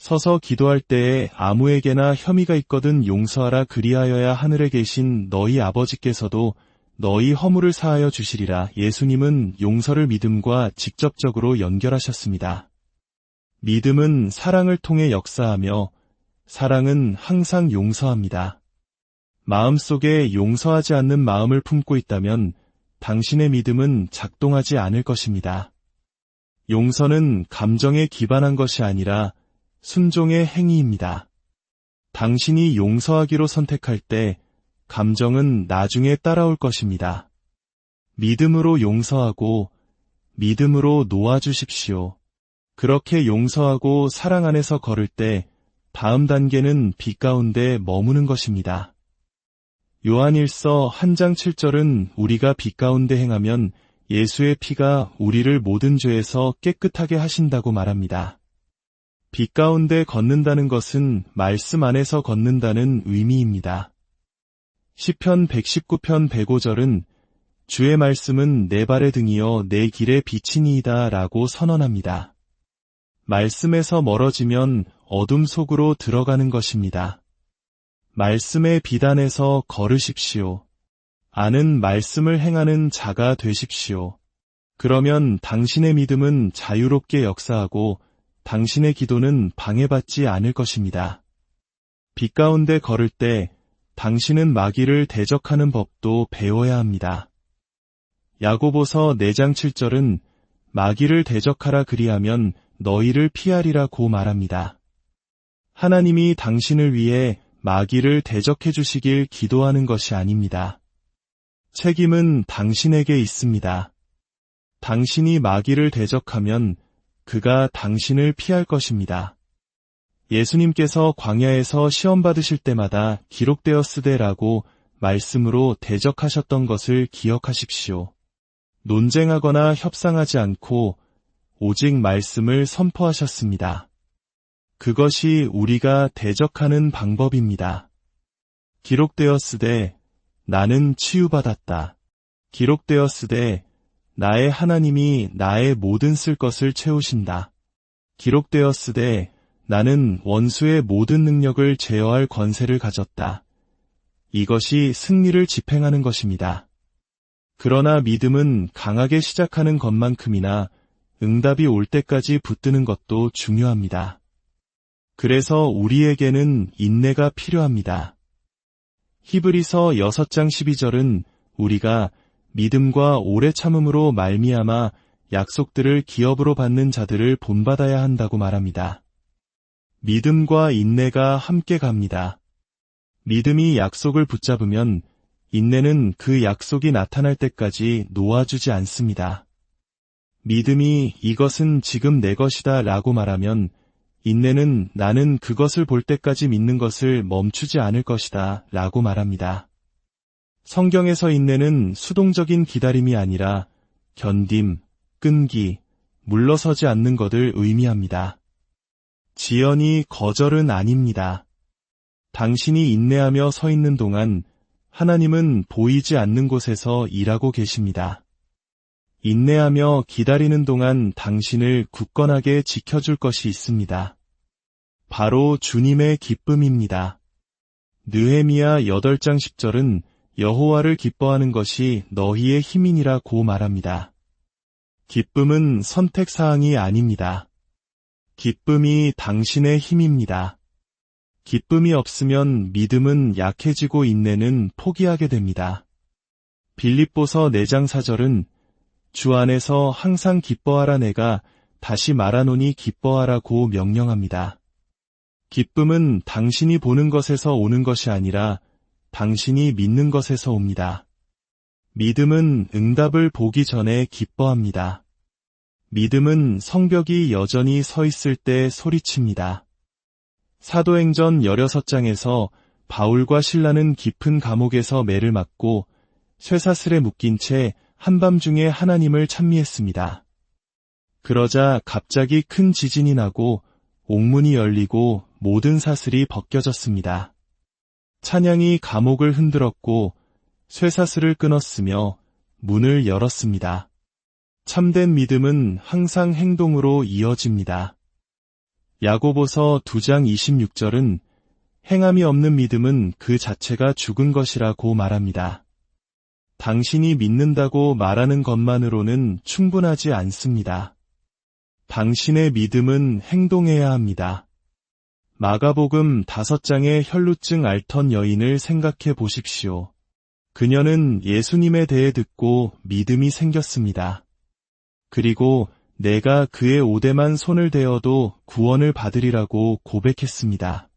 서서 기도할 때에 아무에게나 혐의가 있거든 용서하라 그리하여야 하늘에 계신 너희 아버지께서도 너희 허물을 사하여 주시리라. 예수님은 용서를 믿음과 직접적으로 연결하셨습니다. 믿음은 사랑을 통해 역사하며 사랑은 항상 용서합니다. 마음속에 용서하지 않는 마음을 품고 있다면 당신의 믿음은 작동하지 않을 것입니다. 용서는 감정에 기반한 것이 아니라 순종의 행위입니다. 당신이 용서하기로 선택할 때 감정은 나중에 따라올 것입니다. 믿음으로 용서하고 믿음으로 놓아주십시오. 그렇게 용서하고 사랑 안에서 걸을 때 다음 단계는 빛 가운데 머무는 것입니다. 요한일서 1장 7절은 우리가 빛 가운데 행하면 예수의 피가 우리를 모든 죄에서 깨끗하게 하신다고 말합니다. 빛 가운데 걷는다는 것은 말씀 안에서 걷는다는 의미입니다. 시편 119편 105절은 주의 말씀은 내 발의 등이요 내 길의 빛이니이다 라고 선언합니다. 말씀에서 멀어지면 어둠 속으로 들어가는 것입니다. 말씀의 빛 안에서 걸으십시오. 아는 말씀을 행하는 자가 되십시오. 그러면 당신의 믿음은 자유롭게 역사하고 당신의 기도는 방해받지 않을 것입니다. 빛 가운데 걸을 때 당신은 마귀를 대적하는 법도 배워야 합니다. 야고보서 4장 7절은 마귀를 대적하라 그리하면 너희를 피하리라고 말합니다. 하나님이 당신을 위해 마귀를 대적해 주시길 기도하는 것이 아닙니다. 책임은 당신에게 있습니다. 당신이 마귀를 대적하면 그가 당신을 피할 것입니다. 예수님께서 광야에서 시험 받으실 때마다 기록되었으되라고 말씀으로 대적하셨던 것을 기억하십시오. 논쟁하거나 협상하지 않고 오직 말씀을 선포하셨습니다. 그것이 우리가 대적하는 방법입니다. 기록되었으되 나는 치유받았다. 기록되었으되 나의 하나님이 나의 모든 쓸 것을 채우신다. 기록되었으되 나는 원수의 모든 능력을 제어할 권세를 가졌다. 이것이 승리를 집행하는 것입니다. 그러나 믿음은 강하게 시작하는 것만큼이나 응답이 올 때까지 붙드는 것도 중요합니다. 그래서 우리에게는 인내가 필요합니다. 히브리서 6장 12절은 우리가 믿음과 오래 참음으로 말미암아 약속들을 기업으로 받는 자들을 본받아야 한다고 말합니다. 믿음과 인내가 함께 갑니다. 믿음이 약속을 붙잡으면 인내는 그 약속이 나타날 때까지 놓아주지 않습니다. 믿음이 이것은 지금 내 것이다 라고 말하면 인내는 나는 그것을 볼 때까지 믿는 것을 멈추지 않을 것이다 라고 말합니다. 성경에서 인내는 수동적인 기다림이 아니라 견딤, 끈기, 물러서지 않는 것을 의미합니다. 지연이 거절은 아닙니다. 당신이 인내하며 서 있는 동안 하나님은 보이지 않는 곳에서 일하고 계십니다. 인내하며 기다리는 동안 당신을 굳건하게 지켜줄 것이 있습니다. 바로 주님의 기쁨입니다. 느헤미야 8장 10절은 여호와를 기뻐하는 것이 너희의 힘이니라고 말합니다. 기쁨은 선택사항이 아닙니다. 기쁨이 당신의 힘입니다. 기쁨이 없으면 믿음은 약해지고 인내는 포기하게 됩니다. 빌립보서 4장 4절은 주 안에서 항상 기뻐하라 내가 다시 말하노니 기뻐하라고 명령합니다. 기쁨은 당신이 보는 것에서 오는 것이 아니라 당신이 믿는 것에서 옵니다. 믿음은 응답을 보기 전에 기뻐합니다. 믿음은 성벽이 여전히 서 있을 때 소리칩니다. 사도행전 16장에서 바울과 실라는 깊은 감옥에서 매를 맞고 쇠사슬에 묶인 채 한밤중에 하나님을 찬미했습니다. 그러자 갑자기 큰 지진이 나고 옥문이 열리고 모든 사슬이 벗겨졌습니다. 찬양이 감옥을 흔들었고 쇠사슬을 끊었으며 문을 열었습니다. 참된 믿음은 항상 행동으로 이어집니다. 야고보서 2장 26절은 행함이 없는 믿음은 그 자체가 죽은 것이라고 말합니다. 당신이 믿는다고 말하는 것만으로는 충분하지 않습니다. 당신의 믿음은 행동해야 합니다. 마가복음 5장의 혈루증 앓던 여인을 생각해 보십시오. 그녀는 예수님에 대해 듣고 믿음이 생겼습니다. 그리고 내가 그의 오대만 손을 대어도 구원을 받으리라고 고백했습니다.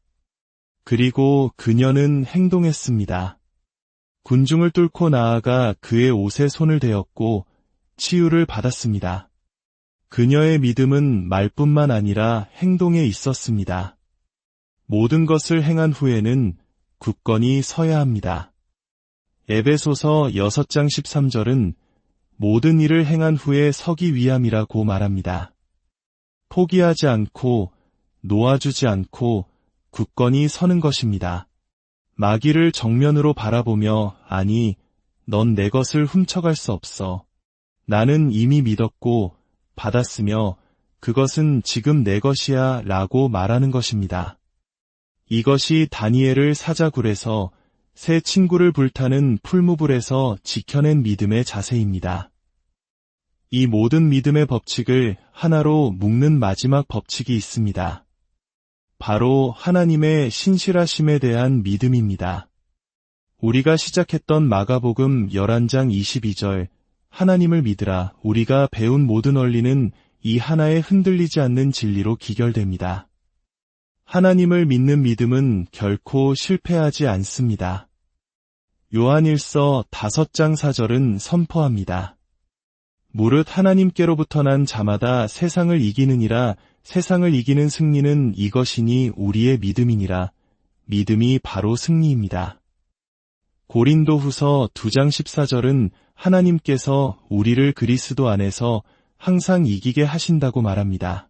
그리고 그녀는 행동했습니다. 군중을 뚫고 나아가 그의 옷에 손을 대었고 치유를 받았습니다. 그녀의 믿음은 말뿐만 아니라 행동에 있었습니다. 모든 것을 행한 후에는 굳건히 서야 합니다. 에베소서 6장 13절은 모든 일을 행한 후에 서기 위함이라고 말합니다. 포기하지 않고 놓아주지 않고 굳건히 서는 것입니다. 마귀를 정면으로 바라보며 아니, 넌 내 것을 훔쳐갈 수 없어. 나는 이미 믿었고 받았으며 그것은 지금 내 것이야 라고 말하는 것입니다. 이것이 다니엘을 사자굴에서 새 친구를 불타는 풀무불에서 지켜낸 믿음의 자세입니다. 이 모든 믿음의 법칙을 하나로 묶는 마지막 법칙이 있습니다. 바로 하나님의 신실하심에 대한 믿음입니다. 우리가 시작했던 마가복음 11장 22절 하나님을 믿으라 우리가 배운 모든 원리는 이 하나에 흔들리지 않는 진리로 기결됩니다. 하나님을 믿는 믿음은 결코 실패하지 않습니다. 요한일서 5장 4절은 선포합니다. 무릇 하나님께로부터 난 자마다 세상을 이기느니라 세상을 이기는 승리는 이것이니 우리의 믿음이니라. 믿음이 바로 승리입니다. 고린도후서 2장 14절은 하나님께서 우리를 그리스도 안에서 항상 이기게 하신다고 말합니다.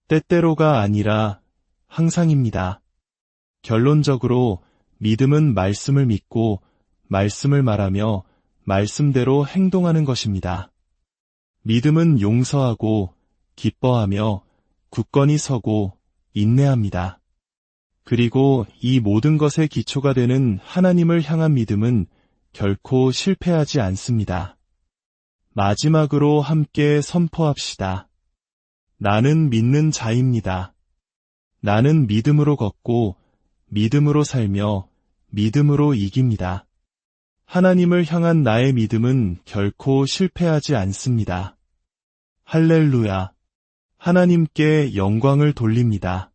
때때로가 아니라 항상입니다. 결론적으로 믿음은 말씀을 믿고 말씀을 말하며 말씀대로 행동하는 것입니다. 믿음은 용서하고 기뻐하며 굳건히 서고 인내합니다. 그리고 이 모든 것의 기초가 되는 하나님을 향한 믿음은 결코 실패하지 않습니다. 마지막으로 함께 선포합시다. 나는 믿는 자입니다. 나는 믿음으로 걷고 믿음으로 살며 믿음으로 이깁니다. 하나님을 향한 나의 믿음은 결코 실패하지 않습니다. 할렐루야. 하나님께 영광을 돌립니다.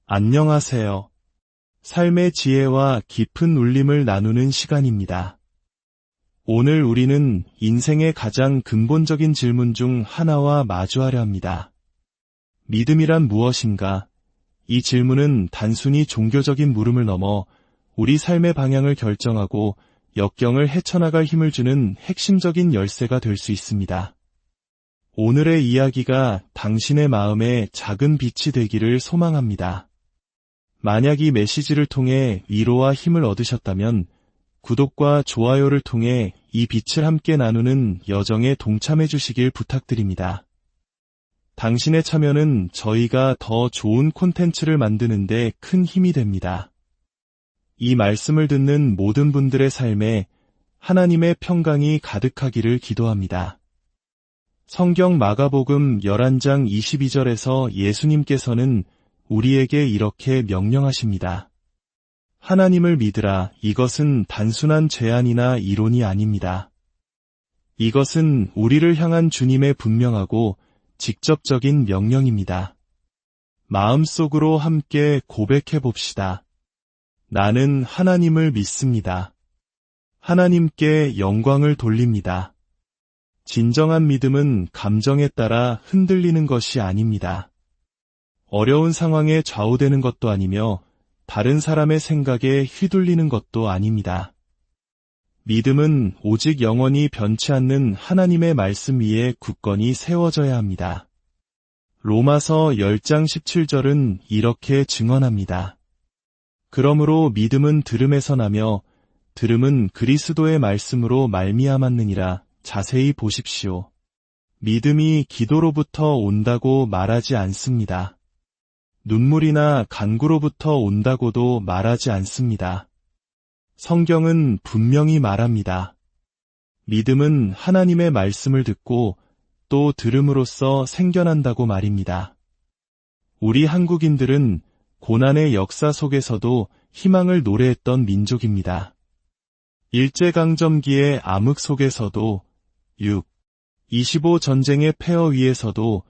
안녕하세요. 삶의 지혜와 깊은 울림을 나누는 시간입니다. 오늘 우리는 인생의 가장 근본적인 질문 중 하나와 마주하려 합니다. 믿음이란 무엇인가? 이 질문은 단순히 종교적인 물음을 넘어 우리 삶의 방향을 결정하고 역경을 헤쳐나갈 힘을 주는 핵심적인 열쇠가 될 수 있습니다. 오늘의 이야기가 당신의 마음에 작은 빛이 되기를 소망합니다. 만약 이 메시지를 통해 위로와 힘을 얻으셨다면 구독과 좋아요를 통해 이 빛을 함께 나누는 여정에 동참해 주시길 부탁드립니다. 당신의 참여는 저희가 더 좋은 콘텐츠를 만드는 데 큰 힘이 됩니다. 이 말씀을 듣는 모든 분들의 삶에 하나님의 평강이 가득하기를 기도합니다. 성경 마가복음 11장 22절에서 예수님께서는 우리에게 이렇게 명령하십니다. 하나님을 믿으라. 이것은 단순한 제안이나 이론이 아닙니다. 이것은 우리를 향한 주님의 분명하고 직접적인 명령입니다. 마음속으로 함께 고백해 봅시다. 나는 하나님을 믿습니다. 하나님께 영광을 돌립니다. 진정한 믿음은 감정에 따라 흔들리는 것이 아닙니다. 어려운 상황에 좌우되는 것도 아니며 다른 사람의 생각에 휘둘리는 것도 아닙니다. 믿음은 오직 영원히 변치 않는 하나님의 말씀 위에 굳건히 세워져야 합니다. 로마서 10장 17절은 이렇게 증언합니다. 그러므로 믿음은 들음에서 나며 들음은 그리스도의 말씀으로 말미암았느니라. 자세히 보십시오. 믿음이 기도로부터 온다고 말하지 않습니다. 눈물이나 간구로부터 온다고도 말하지 않습니다. 성경은 분명히 말합니다. 믿음은 하나님의 말씀을 듣고 또 들음으로써 생겨난다고 말입니다. 우리 한국인들은 고난의 역사 속에서도 희망을 노래했던 민족입니다. 일제강점기의 암흑 속에서도 25 전쟁의 폐허 위에서도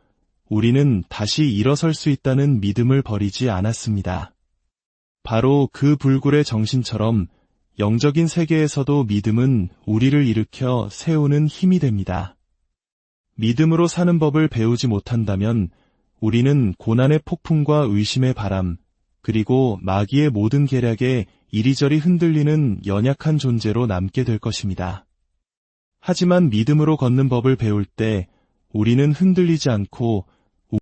우리는 다시 일어설 수 있다는 믿음을 버리지 않았습니다. 바로 그 불굴의 정신처럼 영적인 세계에서도 믿음은 우리를 일으켜 세우는 힘이 됩니다. 믿음으로 사는 법을 배우지 못한다면 우리는 고난의 폭풍과 의심의 바람, 그리고 마귀의 모든 계략에 이리저리 흔들리는 연약한 존재로 남게 될 것입니다. 하지만 믿음으로 걷는 법을 배울 때 우리는 흔들리지 않고